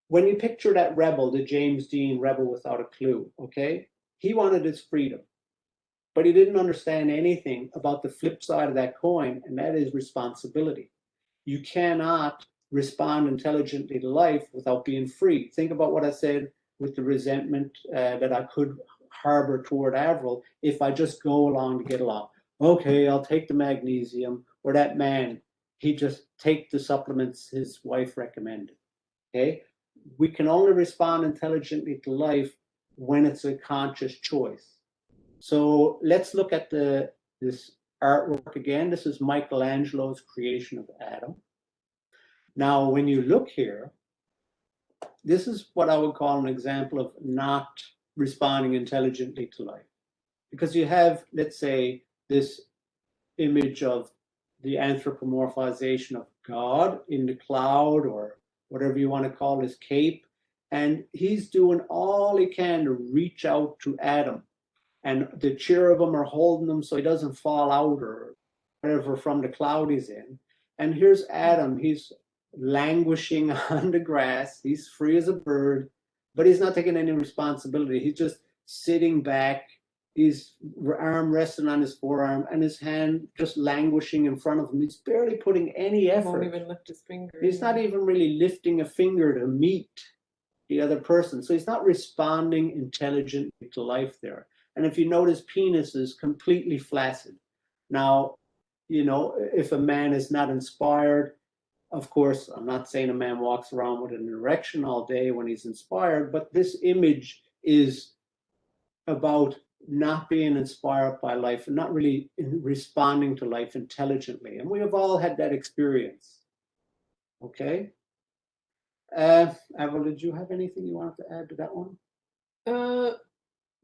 when you picture that rebel, the James Dean rebel without a clue, okay, he wanted his freedom, but he didn't understand anything about the flip side of that coin, and that is responsibility. You cannot respond intelligently to life without being free. Think about what I said with the resentment that I could harbor toward Avril if I just go along to get along. Okay, I'll take the magnesium, or that man, he just take the supplements his wife recommended. Okay, we can only respond intelligently to life when it's a conscious choice. So let's look at this artwork again. This is Michelangelo's creation of Adam. Now, when you look here, this is what I would call an example of not responding intelligently to life. Because you have, let's say, this image of the anthropomorphization of God in the cloud, or whatever you want to call his cape. And he's doing all he can to reach out to Adam. And the cherubim are holding him so he doesn't fall out or whatever from the cloud he's in. And here's Adam. He's languishing on the grass. He's free as a bird, but he's not taking any responsibility. He's just sitting back. His arm resting on his forearm and his hand just languishing in front of him. He's barely putting any effort. Won't even lift his finger. He's not even really lifting a finger to meet the other person. So he's not responding intelligently to life there. And if you notice, penis is completely flaccid. Now, you know, if a man is not inspired, of course, I'm not saying a man walks around with an erection all day when he's inspired, but this image is about not being inspired by life and not really responding to life intelligently. And we have all had that experience. Okay? Avril, did you have anything you wanted to add to that one?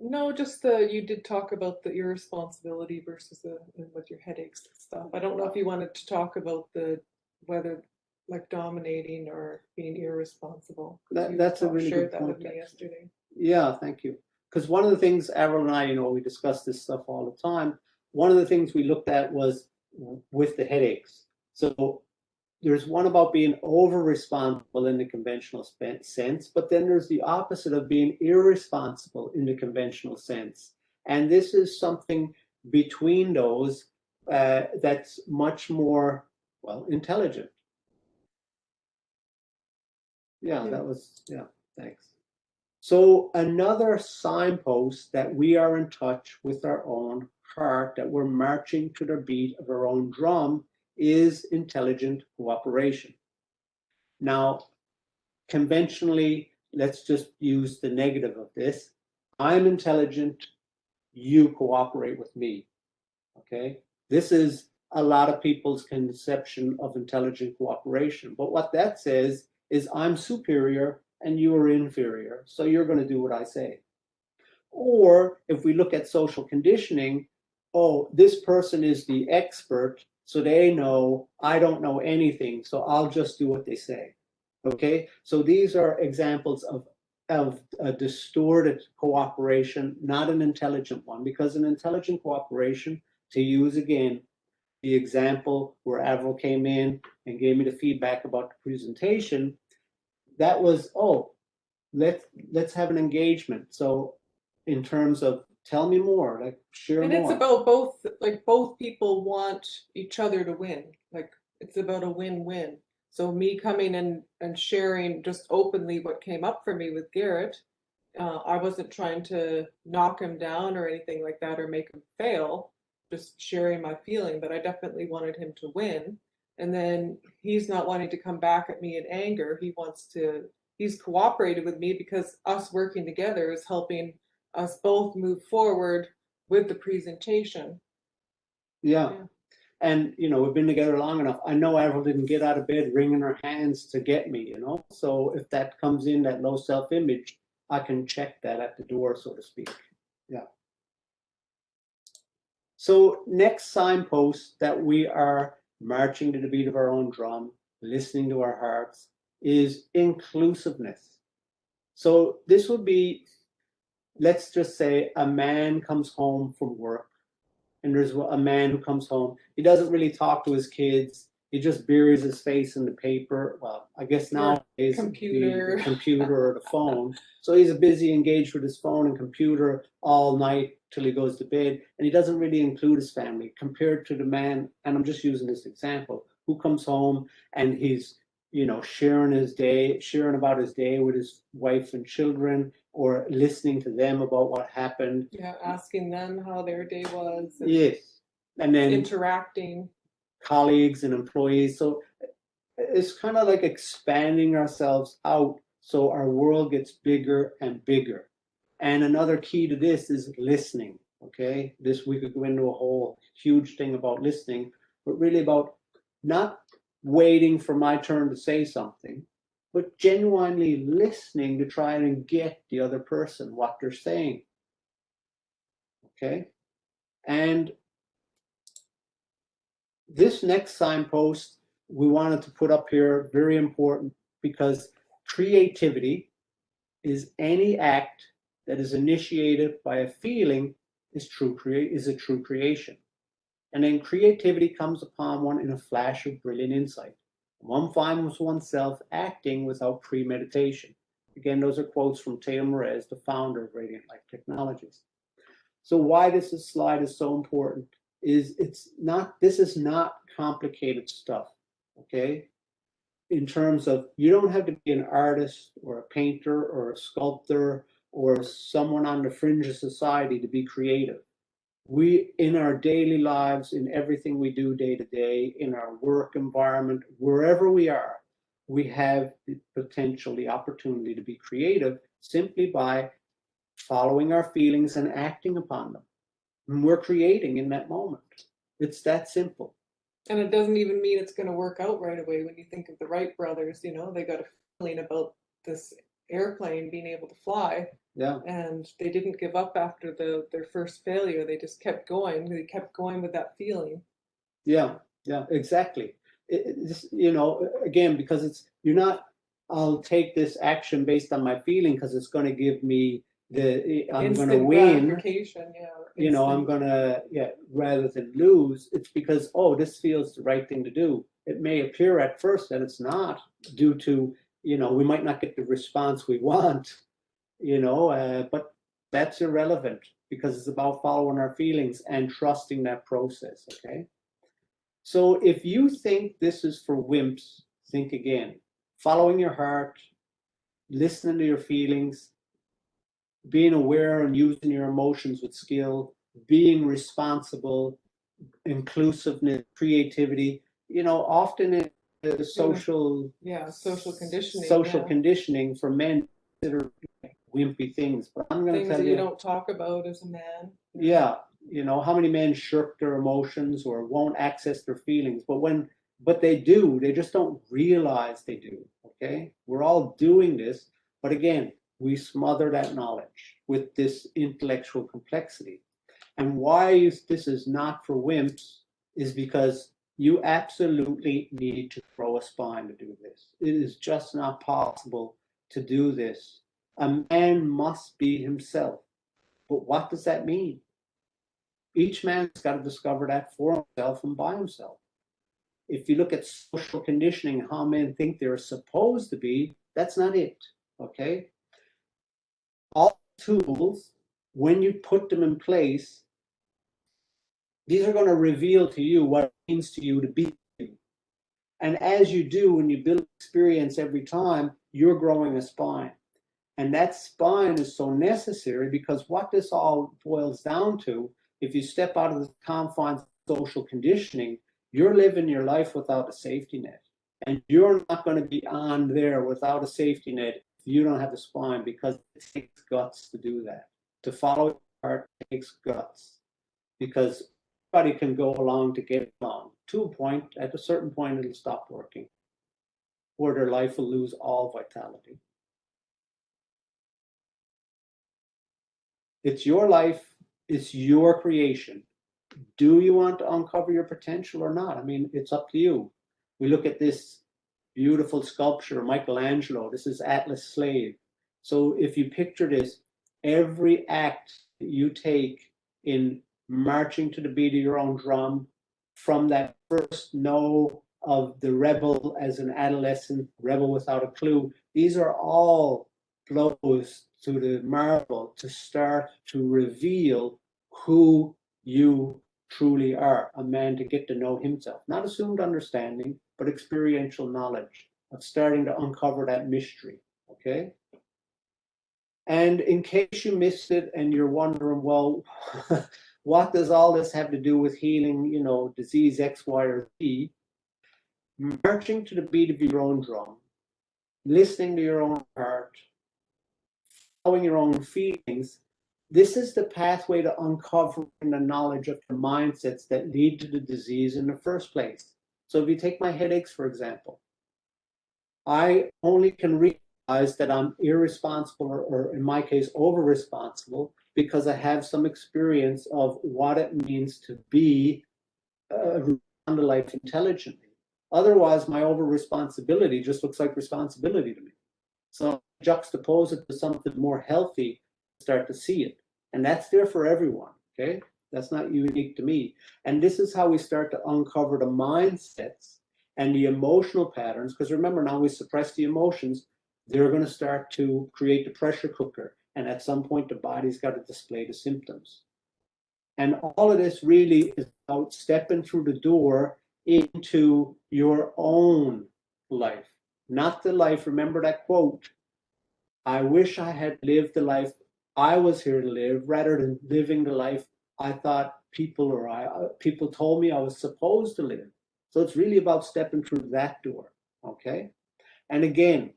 No, just you did talk about the irresponsibility versus with your headaches and stuff. I don't know if you wanted to talk about whether like dominating or being irresponsible. That's a really shared good that point. with me yesterday. Yeah, thank you. Because one of the things, Avril and I, you know, we discuss this stuff all the time. One of the things we looked at was with the headaches. So there's one about being over-responsible in the conventional sense, but then there's the opposite of being irresponsible in the conventional sense. And this is something between those that's much more, well, intelligent. Yeah, that was, yeah, thanks. So another signpost that we are in touch with our own heart, that we're marching to the beat of our own drum, is intelligent cooperation. Now, conventionally, let's just use the negative of this. I'm intelligent, you cooperate with me, okay? This is a lot of people's conception of intelligent cooperation. But what that says is I'm superior and you are inferior, so you're going to do what I say. Or if we look at social conditioning, oh, this person is the expert, so they know I don't know anything, so I'll just do what they say. Okay, so these are examples of a distorted cooperation, not an intelligent one, because an intelligent cooperation, to use again the example where Avril came in and gave me the feedback about the presentation, that was, oh, let's have an engagement. So in terms of tell me more, like share And more. it's about both people want each other to win. Like it's about a win-win. So me coming in and sharing just openly what came up for me with Garrett, I wasn't trying to knock him down or anything like that or make him fail, just sharing my feeling, but I definitely wanted him to win. And then he's not wanting to come back at me in anger. He's cooperated with me because us working together is helping us both move forward with the presentation. Yeah. And, you know, we've been together long enough. I know Avril didn't get out of bed wringing her hands to get me, you know. So if that comes in, that low self-image, I can check that at the door, so to speak. Yeah. So next signpost that we are marching to the beat of our own drum listening to our hearts, is inclusiveness. So this would be, let's just say a man comes home from work, and there's a man who comes home. He doesn't really talk to his kids. He just buries his face in the paper. Well, I guess nowadays computer. the computer or the phone. So he's busy engaged with his phone and computer all night till he goes to bed, and he doesn't really include his family compared to the man, and I'm just using this example, who comes home and he's, you know, sharing about his day with his wife and children, or listening to them about what happened. Yeah, asking them how their day was. And Yes. And then interacting. colleagues and employees. So it's kind of like expanding ourselves out so our world gets bigger and bigger. And another key to this is listening. Okay, this we could go into a whole huge thing about listening, but really about not waiting for my turn to say something, but genuinely listening to try and get the other person what they're saying. Okay, and this next signpost we wanted to put up here, very important, because creativity is any act that is initiated by a feeling is a true creation. And then creativity comes upon one in a flash of brilliant insight. One finds oneself acting without premeditation. Again, those are quotes from Teo Morez, the founder of Radiant Life Technologies. So why this slide is so important is this is not complicated stuff, okay? In terms of, you don't have to be an artist or a painter or a sculptor or someone on the fringe of society to be creative. We, in our daily lives, in everything we do day to day, in our work environment, wherever we are, we have the potential, the opportunity to be creative simply by following our feelings and acting upon them. And we're creating in that moment. It's that simple. And it doesn't even mean it's going to work out right away. When you think of the Wright brothers, you know, they got a feeling about this airplane being able to fly. Yeah. And they didn't give up after their first failure. They just kept going. They kept going with that feeling. Yeah, exactly. You know, again, because I'll take this action based on my feeling because it's going to give me I'm going to win. You know, I'm going to, rather than lose. It's because, this feels the right thing to do. It may appear at first that it's not, due to, you know, we might not get the response we want, you know, but that's irrelevant because it's about following our feelings and trusting that process, okay? So if you think this is for wimps, think again. Following your heart, listening to your feelings, being aware and using your emotions with skill, being responsible, inclusiveness, creativity, you know, often in the social conditioning for men consider wimpy things, but I'm going to tell you, don't talk about as a man. Yeah, you know, how many men shirk their emotions or won't access their feelings, but they do, they just don't realize they do. Okay, we're all doing this, but again, we smother that knowledge with this intellectual complexity. And why this is not for wimps is because you absolutely need to grow a spine to do this. It is just not possible to do this. A man must be himself. But what does that mean? Each man's got to discover that for himself and by himself. If you look at social conditioning, how men think they're supposed to be, that's not it, okay? All tools, when you put them in place, these are going to reveal to you what it means to you to be you. And as you do, when you build experience every time, you're growing a spine. And that spine is so necessary because what this all boils down to, if you step out of the confines of social conditioning, you're living your life without a safety net. And you're not going to be on there without a safety net if you don't have a spine, because it takes guts to do that. To follow your heart takes guts, because everybody can go along to get along. To a point, at a certain point, it'll stop working, or their life will lose all vitality. It's your life, it's your creation. Do you want to uncover your potential or not? I mean, it's up to you. We look at this beautiful sculpture, Michelangelo. This is Atlas Slave. So if you picture this, every act that you take in marching to the beat of your own drum, from that first no of the rebel as an adolescent, rebel without a clue, these are all blows to the marble to start to reveal who you truly are, a man to get to know himself. Not assumed understanding, but experiential knowledge of starting to uncover that mystery, okay? And in case you missed it and you're wondering, well, what does all this have to do with healing, you know, disease X, Y, or Z? Marching to the beat of your own drum, listening to your own heart, following your own feelings, this is the pathway to uncovering the knowledge of the mindsets that lead to the disease in the first place. So if you take my headaches, for example, I only can realize that I'm irresponsible, or in my case, over-responsible, because I have some experience of what it means to be respond to life intelligently. Otherwise, my over-responsibility just looks like responsibility to me. So juxtapose it to something more healthy, start to see it. And that's there for everyone, okay? That's not unique to me. And this is how we start to uncover the mindsets and the emotional patterns, because remember, now we suppress the emotions, they're going to start to create the pressure cooker. And at some point, the body's got to display the symptoms. And all of this really is about stepping through the door into your own life, not the life. Remember that quote, I wish I had lived the life I was here to live rather than living the life I thought people told me I was supposed to live. So it's really about stepping through that door, okay? And again,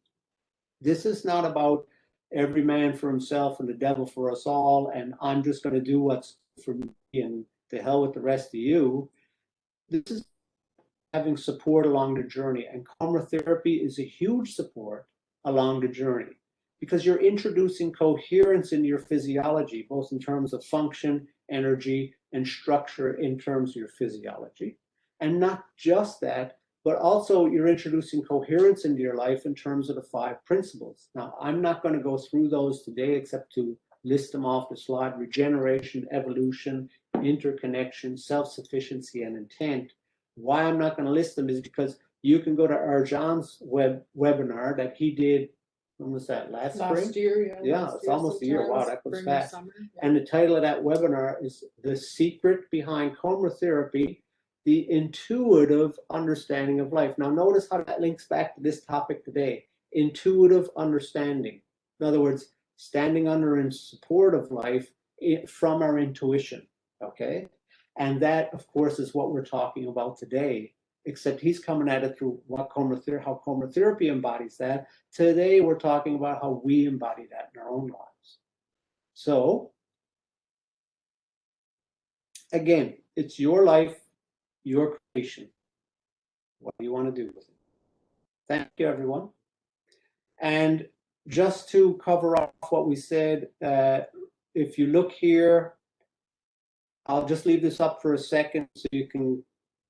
this is not about every man for himself and the devil for us all, and I'm just going to do what's for me and to hell with the rest of you. This is having support along the journey, and karma therapy is a huge support along the journey because you're introducing coherence into your physiology, both in terms of function, energy, and structure in terms of your physiology. And not just that, but also you're introducing coherence into your life in terms of the 5 principles. Now, I'm not going to go through those today except to list them off the slide: regeneration, evolution, interconnection, self-sufficiency, and intent. Why I'm not going to list them is because you can go to Arjan's webinar that he did, when was that, last spring? Year, Yeah, last it's year almost a year. Wow, that goes spring or fast. summer, yeah. And the title of that webinar is The Secret Behind Karma Therapy, the Intuitive Understanding of Life. Now notice how that links back to this topic today, intuitive understanding. In other words, standing under in support of life from our intuition, okay? And that, of course, is what we're talking about today, except he's coming at it through how karma therapy embodies that. Today, we're talking about how we embody that in our own lives. So, again, it's your life, your creation. What do you want to do with it? Thank you, everyone. And just to cover off what we said, if you look here, I'll just leave this up for a second so you can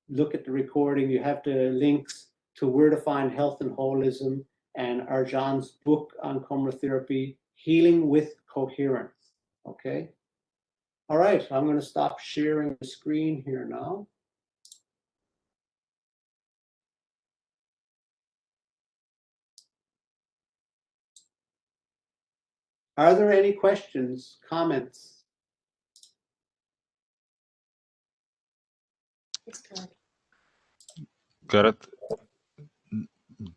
look at the recording. You have the links to Where to Find Health and Holism and Arjan's book on karma therapy, Healing with Coherence. Okay. All right. I'm going to stop sharing the screen here now. Are there any questions, comments? Garrett,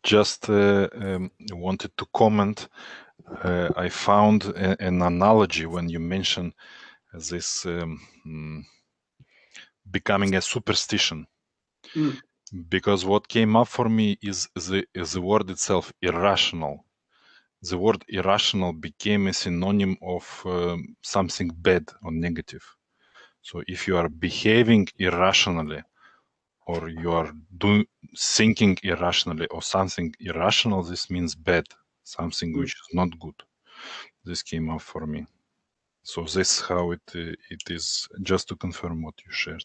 just wanted to comment. I found an analogy when you mentioned this becoming a superstition. Because what came up for me is the word itself, irrational. The word irrational became a synonym of something bad or negative. So if you are behaving irrationally, or you are thinking irrationally, or something irrational, this means bad, something which is not good. This came up for me. So this is how it is, just to confirm what you shared.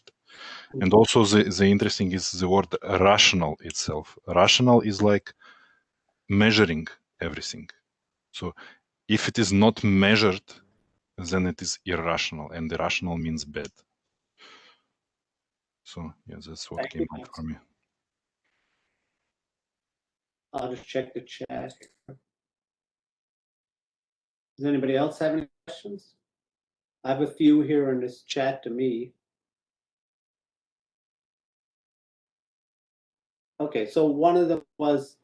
And also the interesting is the word rational itself. Rational is like measuring everything. So if it is not measured, then it is irrational, and irrational means bad. So yeah, that's what Thank came you. up for me. I'll just check the chat. Does anybody else have any questions? I have a few here in this chat to me. Okay, so one of them was,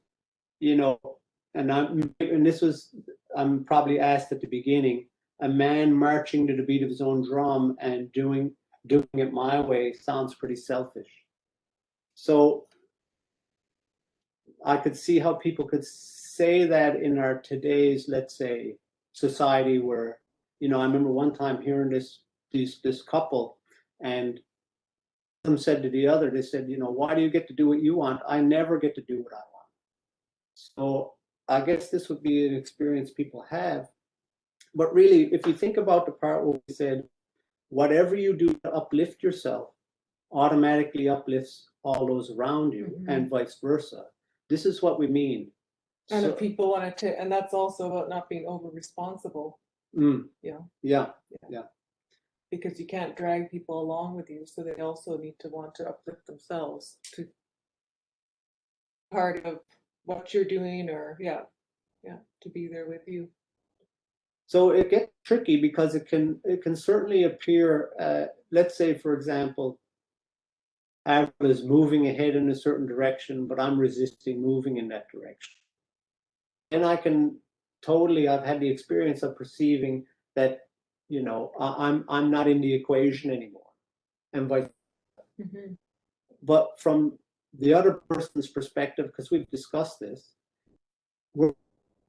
you know, and this was, I'm probably asked at the beginning, a man marching to the beat of his own drum and doing it my way sounds pretty selfish. So I could see how people could say that in our today's, let's say, society where, you know, I remember one time hearing this couple, and them said to the other, they said, you know, why do you get to do what you want? I never get to do what I want. So I guess this would be an experience people have. But really, if you think about the part where we said, whatever you do to uplift yourself automatically uplifts all those around you, and vice versa. This is what we mean. And So- if people want to, and that's also about not being over responsible. Yeah. Because you can't drag people along with you, so they also need to want to uplift themselves to part of what you're doing, or to be there with you. So it gets tricky because it can certainly appear, let's say, for example, Avril is moving ahead in a certain direction, but I'm resisting moving in that direction. And I've had the experience of perceiving that, you know, I'm not in the equation anymore. And but from the other person's perspective, because we've discussed this, we're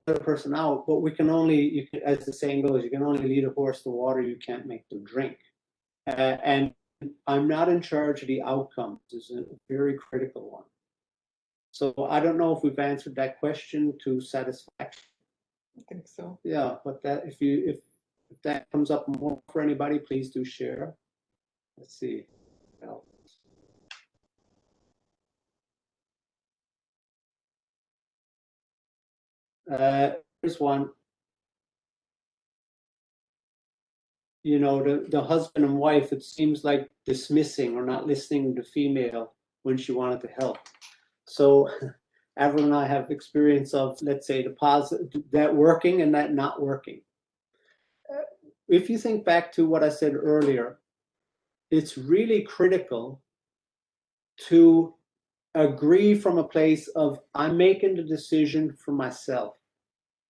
the other person out, but we can only, as the saying goes, you can only lead a horse to water, you can't make them drink. And I'm not in charge of the outcomes. This is a very critical one. So I don't know if we've answered that question to satisfaction. I think so. Yeah, but that if that comes up more for anybody, please do share. Let's see. Here's one. You know, the husband and wife, it seems like dismissing or not listening to the female when she wanted to help. So Avril and I have experience of, let's say, the positive, that working and that not working. If you think back to what I said earlier, it's really critical to agree from a place of, I'm making the decision for myself.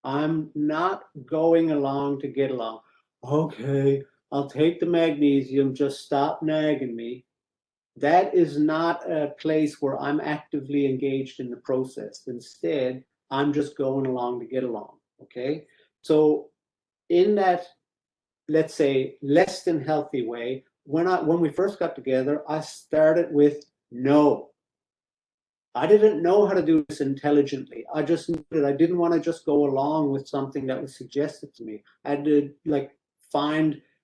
I'm not going along to get along. Okay, I'll take the magnesium, just stop nagging me. That is not a place where I'm actively engaged in the process. Instead, I'm just going along to get along, okay? So in that, let's say, less than healthy way, when we first got together, I started with no. I didn't know how to do this intelligently. I just knew that I didn't want to just go along with something that was suggested to me. I had to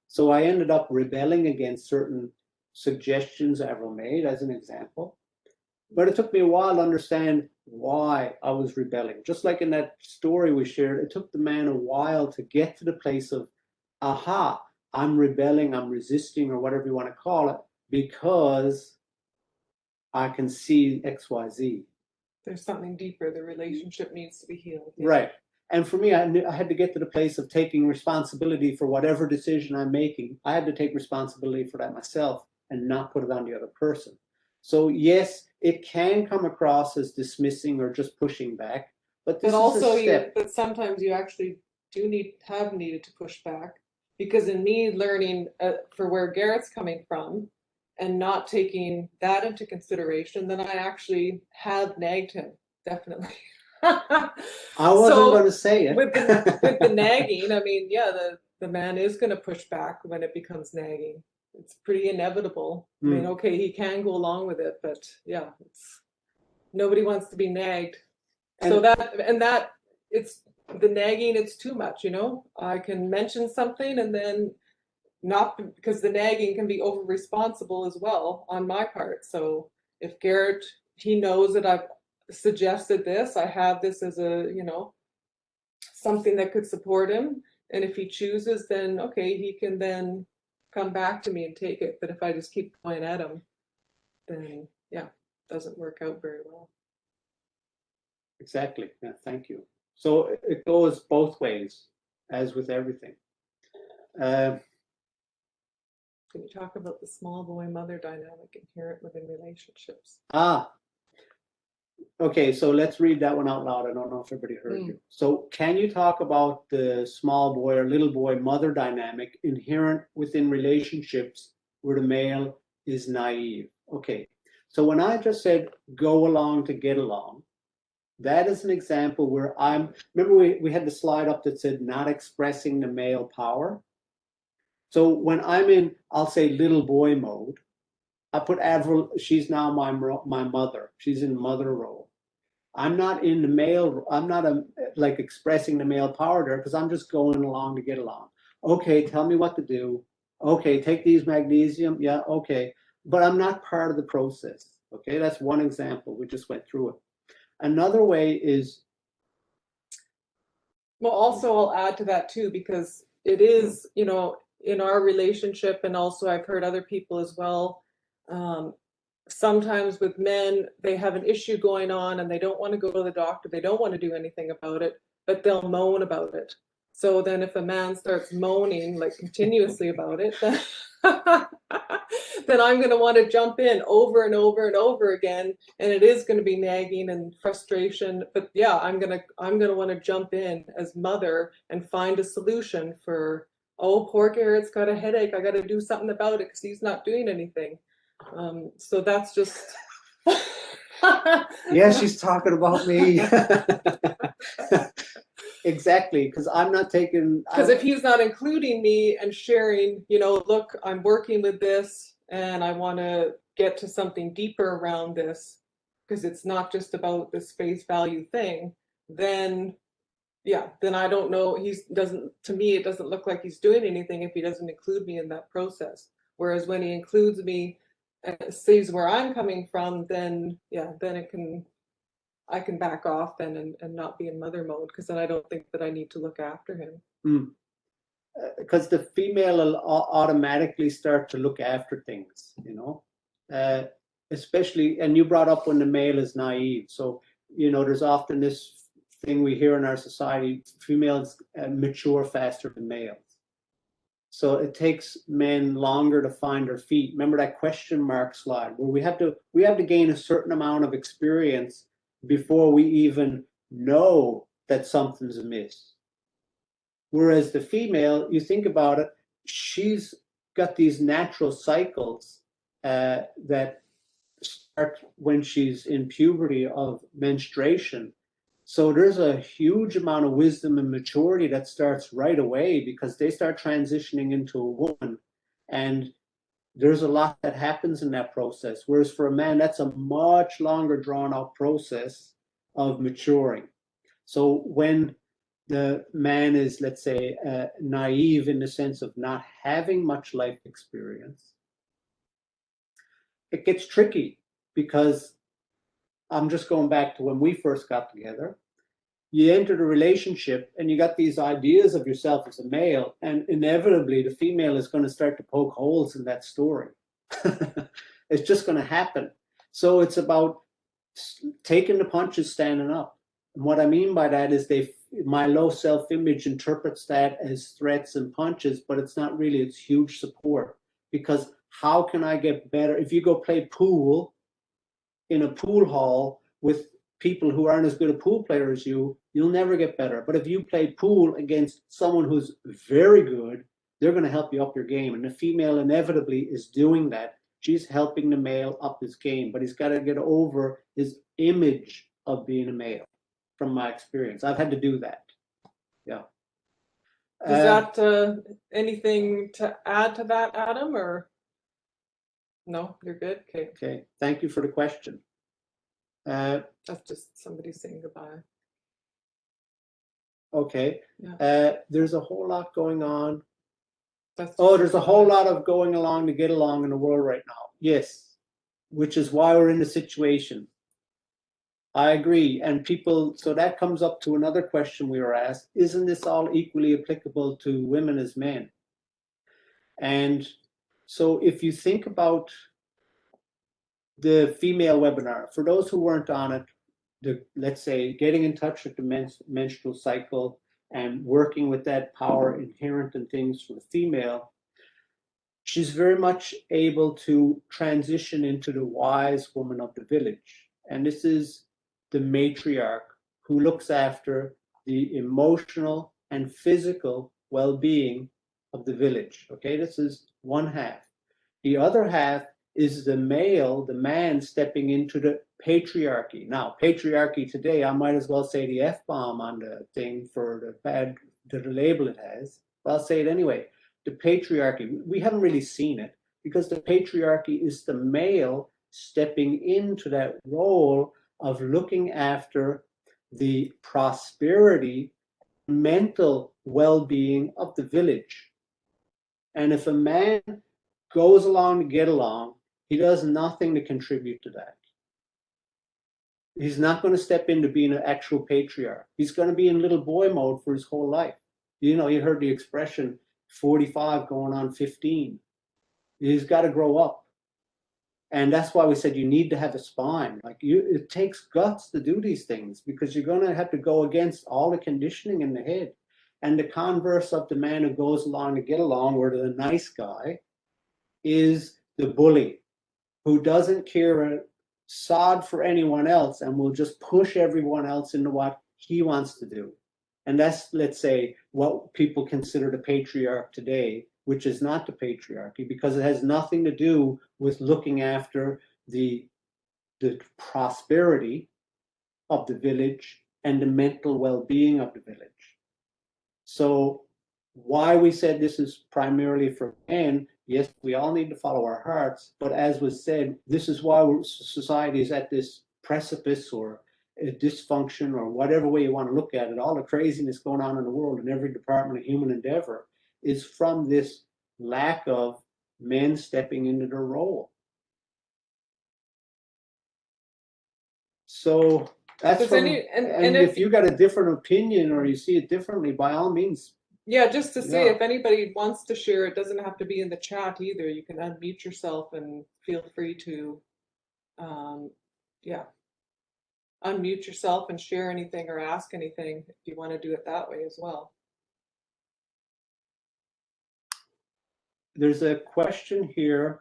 so I ended up rebelling against certain suggestions Avril made, as an example. But it took me a while to understand why I was rebelling. Just like in that story we shared, it took the man a while to get to the place of, aha, I'm rebelling, I'm resisting, or whatever you want to call it, because I can see XYZ. There's something deeper. The relationship needs to be healed. Yeah. Right. And for me, I had to get to the place of taking responsibility for whatever decision I'm making. I had to take responsibility for that myself and not put it on the other person. So yes, it can come across as dismissing or just pushing back, but this is a step. But sometimes you actually do have needed to push back, because in me learning for where Garrett's coming from and not taking that into consideration, then I actually have nagged him, definitely. I wasn't going to say it. With the nagging, I mean, yeah, the man is going to push back when it becomes nagging. It's pretty inevitable. I mean, okay, he can go along with it, but yeah, nobody wants to be nagged. So it's the nagging, it's too much, you know. I can mention something and then not because the nagging can be over responsible as well on my part. So if Garrett, he knows that I've suggested this, I have this as a, something that could support him. And if he chooses, then okay, he can then come back to me and take it. But if I just keep going at him, then yeah, it doesn't work out very well. Exactly. Yeah, thank you. So it goes both ways, as with everything. Can you talk about the small boy mother dynamic inherent within relationships? Okay, so let's read that one out loud. I don't know if everybody heard you. So can you talk about the small boy or little boy mother dynamic inherent within relationships where the male is naive? Okay, so when I just said go along to get along, that is an example where remember we had the slide up that said not expressing the male power. So when I'm in, I'll say little boy mode, I put Avril, she's now my mother. She's in mother role. I'm not in the male, I'm not like expressing the male power there because I'm just going along to get along. Okay, tell me what to do. Okay, take these magnesium. Yeah, okay. But I'm not part of the process. Okay, that's one example. We just went through it. Another way is. Well, also I'll add to that too, because it is, in our relationship, and also I've heard other people as well, sometimes with men, they have an issue going on and they don't want to go to the doctor, they don't want to do anything about it, but they'll moan about it. So then if a man starts moaning like continuously about it, then, then I'm going to want to jump in over and over and over again, and it is going to be nagging and frustration. But yeah, I'm going to want to jump in as mother and find a solution for, oh, poor Garrett's got a headache, I got to do something about it because he's not doing anything. So that's just. Yeah, she's talking about me. Exactly, because I'm not taking. Because if he's not including me and sharing, look, I'm working with this and I want to get to something deeper around this, because it's not just about this face value thing, then yeah, then I don't know. To me, it doesn't look like he's doing anything if he doesn't include me in that process. Whereas when he includes me and sees where I'm coming from, then yeah, then I can back off then and not be in mother mode, because then I don't think that I need to look after him. Because the female will automatically start to look after things, especially, and you brought up when the male is naive. So, there's often this thing we hear in our society, females mature faster than males. So it takes men longer to find their feet. Remember that question mark slide where we have to gain a certain amount of experience before we even know that something's amiss. Whereas the female, you think about it, she's got these natural cycles that start when she's in puberty of menstruation. So there's a huge amount of wisdom and maturity that starts right away because they start transitioning into a woman. And there's a lot that happens in that process. Whereas for a man, that's a much longer drawn out process of maturing. So when the man is, let's say, naive in the sense of not having much life experience, it gets tricky because I'm just going back to when we first got together. You entered a relationship and you got these ideas of yourself as a male, and inevitably the female is going to start to poke holes in that story. It's just going to happen. So it's about taking the punches, standing up. And what I mean by that is my low self-image interprets that as threats and punches, but it's not really, it's huge support. Because how can I get better? If you go play pool in a pool hall with people who aren't as good a pool player as you, you'll never get better. But if you play pool against someone who's very good, they're going to help you up your game. And the female inevitably is doing that. She's helping the male up his game, but he's got to get over his image of being a male. From my experience, I've had to do that. Yeah. Is that anything to add to that, Adam, or no? You're good. Okay. Okay. Thank you for the question. That's just somebody saying goodbye. Okay. Yeah. There's a whole lot going on. That's Oh, just there's a whole lot of going along to get along in the world right now. Yes, which is why we're in the situation. I agree. And people, so that comes up to another question we were asked. Isn't this all equally applicable to women as men? And so if you think about the female webinar, for those who weren't on it, let's say getting in touch with the menstrual cycle and working with that power inherent in things for the female, she's very much able to transition into the wise woman of the village. And this is the matriarch who looks after the emotional and physical well-being of the village. Okay, this is one half. The other half is the male, the man stepping into the patriarchy. Now, patriarchy today, I might as well say the F-bomb on the thing for the label it has. But I'll say it anyway. The patriarchy, we haven't really seen it because the patriarchy is the male stepping into that role of looking after the prosperity, mental well-being of the village. And if a man goes along to get along, he does nothing to contribute to that. He's not going to step into being an actual patriarch. He's going to be in little boy mode for his whole life. You know, you heard the expression 45 going on 15. He's got to grow up. And that's why we said you need to have a spine. Like it takes guts to do these things because you're going to have to go against all the conditioning in the head. And the converse of the man who goes along to get along, or the nice guy, is the bully who doesn't care a sod for anyone else and will just push everyone else into what he wants to do. And that's, let's say, what people consider the patriarch today, which is not the patriarchy, because it has nothing to do with looking after the prosperity of the village and the mental well-being of the village. So why we said this is primarily for men, yes, we all need to follow our hearts, but as was said, this is why society is at this precipice or a dysfunction or whatever way you want to look at it. All the craziness going on in the world in every department of human endeavor is from this lack of men stepping into their role. So that's from, and if you got a different opinion or you see it differently, by all means. Yeah, just to say, if anybody wants to share, it doesn't have to be in the chat either. You can unmute yourself and feel free to, unmute yourself and share anything or ask anything if you want to do it that way as well. There's a question here.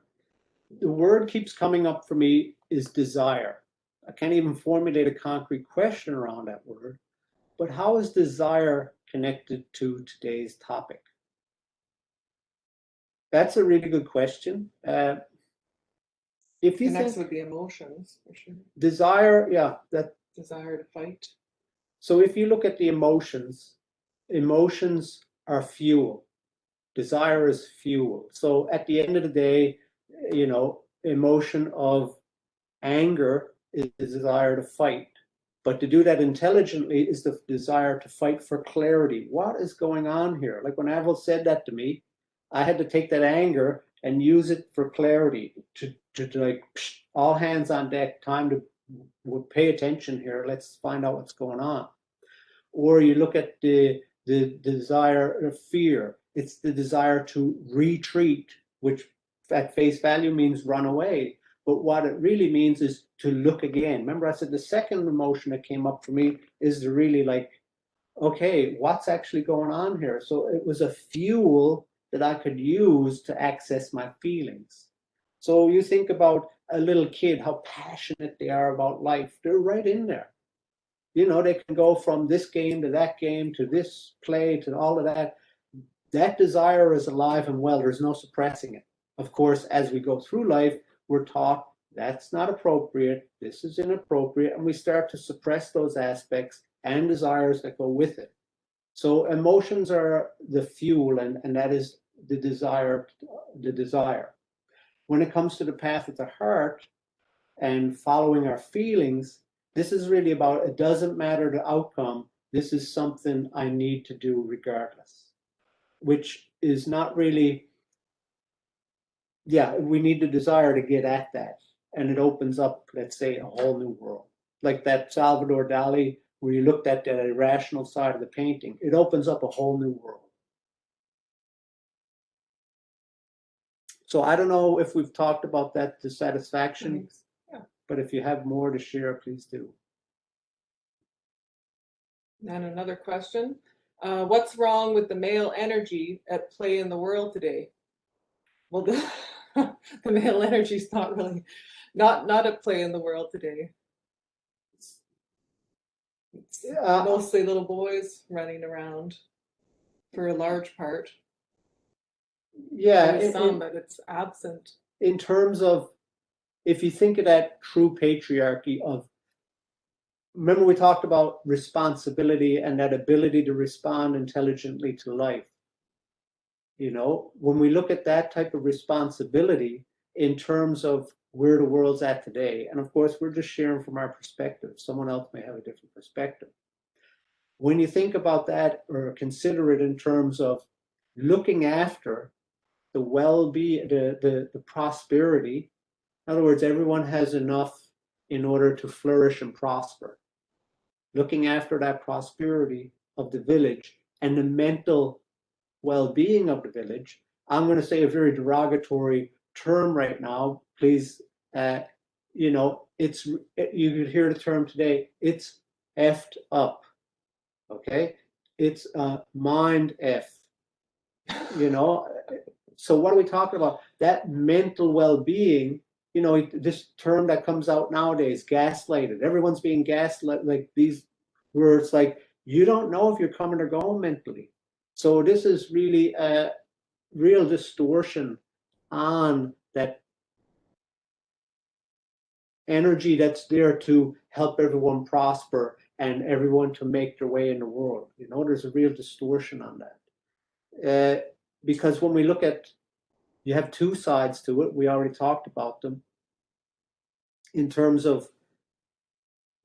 The word keeps coming up for me is desire. I can't even formulate a concrete question around that word, but how is desire connected to today's topic? That's a really good question. If you Connects think with the emotions, for sure. Desire, yeah, that desire to fight. So if you look at the emotions, emotions are fuel. Desire is fuel. So at the end of the day, you know, emotion of anger is the desire to fight. But to do that intelligently is the desire to fight for clarity. What is going on here? Like when Avril said that to me, I had to take that anger and use it for clarity, to like, all hands on deck, time to pay attention here. Let's find out what's going on. Or you look at the desire of fear. It's the desire to retreat, which at face value means run away. But what it really means is to look again. Remember I said the second emotion that came up for me is to really like, okay, what's actually going on here? So it was a fuel that I could use to access my feelings. So you think about a little kid, how passionate they are about life. They're right in there. You know, they can go from this game to that game to this play to all of that. That desire is alive and well. There's no suppressing it. Of course, as we go through life, we're taught that's not appropriate, this is inappropriate, and we start to suppress those aspects and desires that go with it. So emotions are the fuel, and that is the desire. When it comes to the path of the heart and following our feelings, this is really about, it doesn't matter the outcome, this is something I need to do regardless. which is not really, yeah, we need the desire to get at that. And it opens up, let's say, a whole new world. Like that Salvador Dali, where you looked at the irrational side of the painting, it opens up a whole new world. So I don't know if we've talked about that to satisfaction, Thanks. Yeah. but if you have more to share, please do. And another question. What's wrong with the male energy at play in the world today? Well, the male energy is not really, not at play in the world today. It's mostly little boys running around for a large part. Yeah, There's some, but it's absent. in terms of, if you think of that true patriarchy of, remember we talked about responsibility and that ability to respond intelligently to life. You know, when we look at that type of responsibility in terms of where the world's at today, and of course we're just sharing from our perspective, someone else may have a different perspective. When you think about that or consider it in terms of looking after the well-being, the prosperity, in other words, everyone has enough in order to flourish and prosper. Looking after that prosperity of the village and the mental well-being of the village. I'm going to say a very derogatory term right now. Please, you know, it's, you could hear the term today, it's effed up. Okay, it's mind F. You know, so what are we talking about? That mental well-being, you know, this term that comes out nowadays, gaslighted. Everyone's being gaslit, like these, where it's like, you don't know if you're coming or going mentally. So this is really a real distortion on that energy that's there to help everyone prosper and everyone to make their way in the world. You know, there's a real distortion on that. Because when we look at, you have two sides to it. We already talked about them in terms of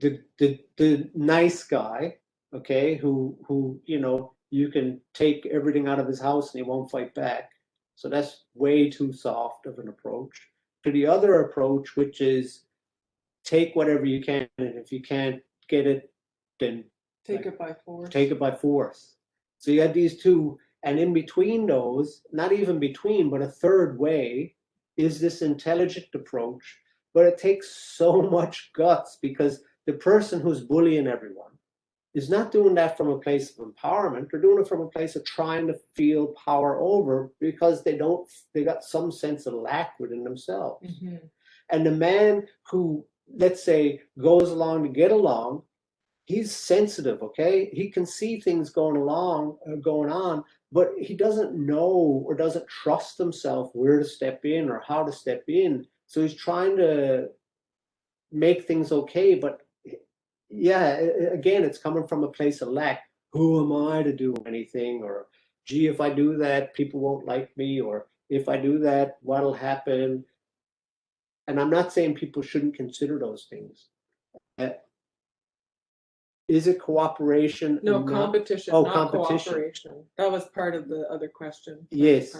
the nice guy, okay, who you know, you can take everything out of his house and he won't fight back. So that's way too soft of an approach. To the other approach, which is take whatever you can, and if you can't get it, then Take it by force. Take it by force. So you have these two, and in between those, not even between, but a third way is this intelligent approach. But it takes so much guts because the person who's bullying everyone is not doing that from a place of empowerment. They're doing it from a place of trying to feel power over because they got some sense of lack within themselves. Mm-hmm. And the man who, let's say, goes along to get along, he's sensitive, okay? He can see things going on, but he doesn't know or doesn't trust himself where to step in or how to step in. So he's trying to make things okay, but yeah, again, it's coming from a place of lack. Who am I to do anything? Or, gee, if I do that, people won't like me. Or if I do that, what'll happen? And I'm not saying people shouldn't consider those things. Is it cooperation? No, competition, not competition. Cooperation. That was part of the other question. Yes,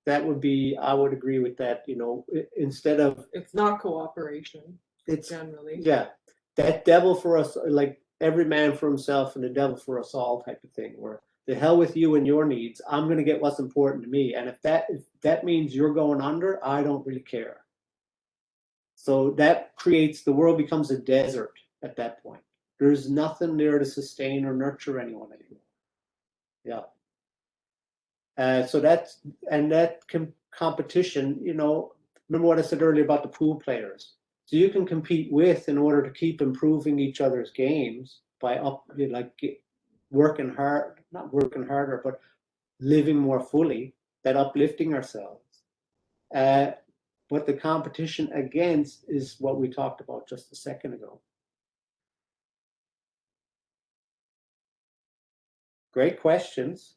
that would be, I would agree with that, you know, instead of... It's not cooperation, it's generally. Yeah, that devil for us, like every man for himself and the devil for us all type of thing, where the hell with you and your needs, I'm going to get what's important to me. And if that means you're going under, I don't really care. So that creates, the world becomes a desert at that point. There's nothing there to sustain or nurture anyone anymore. Yeah. So that's, and that competition, you know, remember what I said earlier about the pool players. So you can compete with in order to keep improving each other's games by working hard, not working harder, but living more fully, that uplifting ourselves. But the competition against is what we talked about just a second ago. Great questions.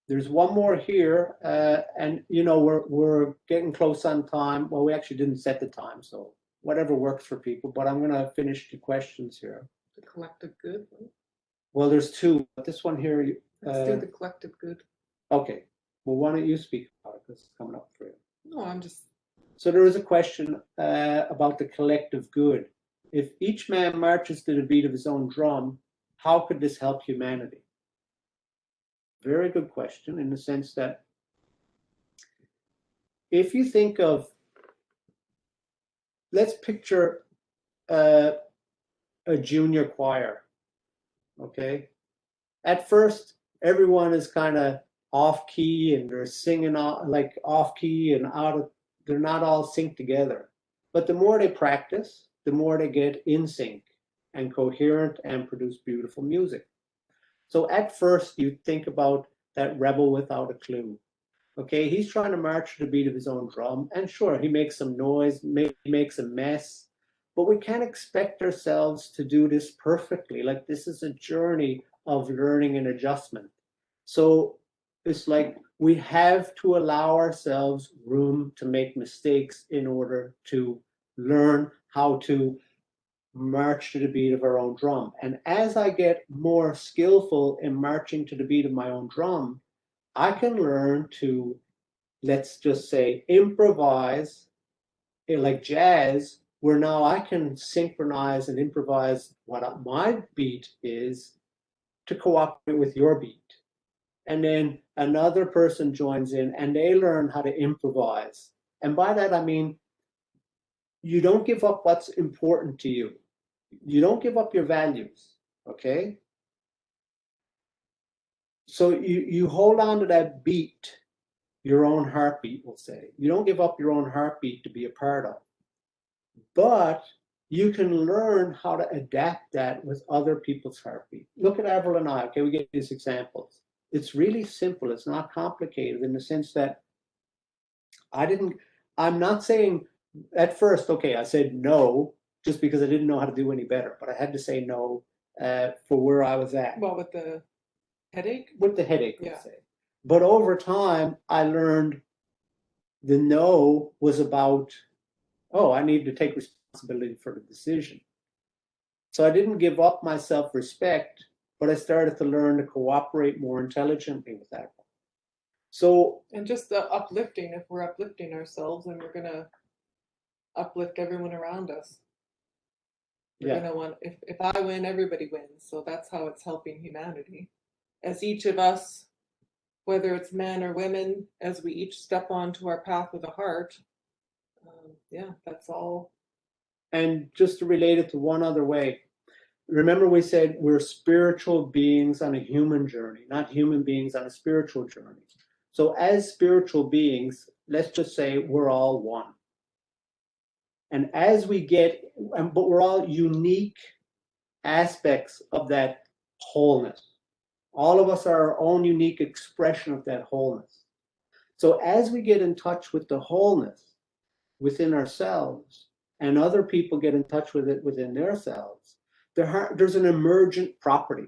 There's one more here, and you know, we're getting close on time. Well, we actually didn't set the time, so whatever works for people, but I'm gonna finish the questions here. The collective good. Well, there's two, but this one here, Let's do the collective good. Okay, well, why don't you speak about it, because it's coming up for you. No, I'm just, So there is a question about the collective good. If each man marches to the beat of his own drum, how could this help humanity? Very good question, in the sense that if you think of, let's picture a junior choir, okay? At first, everyone is kind of off key and they're singing like off key and they're not all synced together. But the more they practice, the more they get in sync and coherent and produce beautiful music. So at first, you think about that rebel without a clue. Okay, he's trying to march to the beat of his own drum, and sure, he makes some noise, makes a mess, but we can't expect ourselves to do this perfectly. Like, this is a journey of learning and adjustment. So it's like we have to allow ourselves room to make mistakes in order to learn how to march to the beat of our own drum. And as I get more skillful in marching to the beat of my own drum, I can learn to, let's just say, improvise like jazz, where now I can synchronize and improvise what my beat is to cooperate with your beat. And then another person joins in and they learn how to improvise. And by that, I mean, you don't give up what's important to you. You don't give up your values, okay? So you hold on to that beat, your own heartbeat, we'll say. You don't give up your own heartbeat to be a part of. But you can learn how to adapt that with other people's heartbeat. Look at Avril and I, okay, we get these examples. It's really simple, it's not complicated in the sense that I'm not saying at first, okay, I said no, just because I didn't know how to do any better, but I had to say no for where I was at. well, with the headache? With the headache, Yeah. let's say. But over time, I learned the no was about, oh, I need to take responsibility for the decision. So I didn't give up my self-respect, but I started to learn to cooperate more intelligently with that. So, And just the uplifting, if we're uplifting ourselves, and we're going to uplift everyone around us. We're yeah, going to want, if I win, everybody wins. So that's how it's helping humanity. As each of us, whether it's men or women, as we each step onto our path of the heart, yeah, that's all. and just to relate it to one other way, remember we said we're spiritual beings on a human journey, not human beings on a spiritual journey. So as spiritual beings, let's just say we're all one. And as we get, but we're all unique aspects of that wholeness. All of us are our own unique expression of that wholeness. So as we get in touch with the wholeness within ourselves, and other people get in touch with it within themselves, there's an emergent property,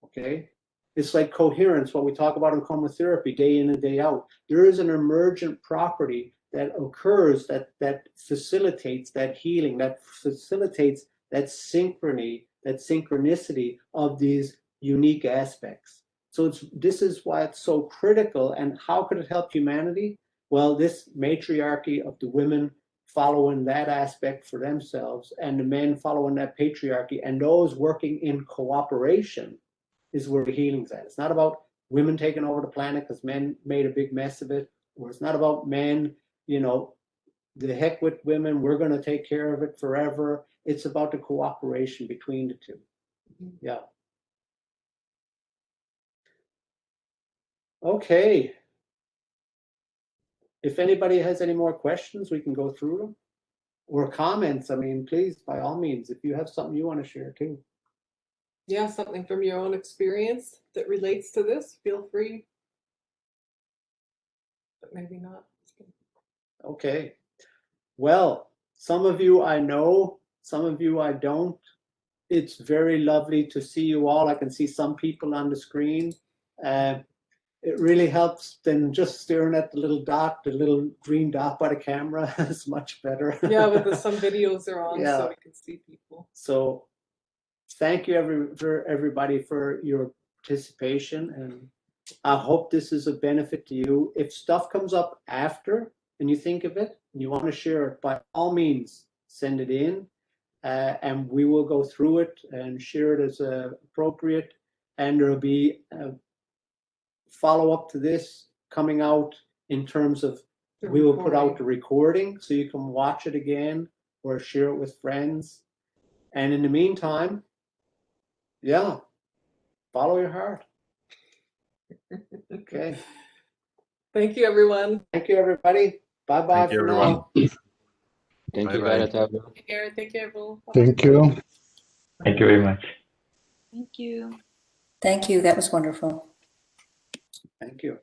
okay? It's like coherence, what we talk about in chromotherapy, day in and day out. There is an emergent property that occurs that facilitates that healing, that facilitates that synchrony, that synchronicity of these unique aspects. So this is why it's so critical. And how could it help humanity? Well, this matriarchy of the women following that aspect for themselves and the men following that patriarchy, and those working in cooperation, is where the healing's at. It's not about women taking over the planet because men made a big mess of it, or it's not about men, the heck with women, we're going to take care of it forever. It's about the cooperation between the two. Yeah. Okay. If anybody has any more questions, we can go through them. Or comments, I mean, please, by all means, if you have something you want to share too. Yeah, something from your own experience that relates to this, feel free. But maybe not. Okay. Well, some of you I know, some of you I don't. It's very lovely to see you all. I can see some people on the screen. It really helps than just staring at the little dot, the little green dot by the camera. It's much better. Yeah, but some videos are on, Yeah. so we can see people. So thank you everybody for your participation, and I hope this is a benefit to you. If stuff comes up after and you think of it and you want to share it, by all means, send it in, and we will go through it and share it as appropriate. And there'll be a follow-up to this coming out in terms of we will put out the recording so you can watch it again or share it with friends. And in the meantime, yeah, follow your heart. Okay. Thank you, everyone. Thank you, everybody. Bye-bye Thank you, for everyone. now. Thank you, Bye-bye. Gareth. Thank you, everyone. Thank you. Thank you very much. Thank you. Thank you. That was wonderful. Thank you.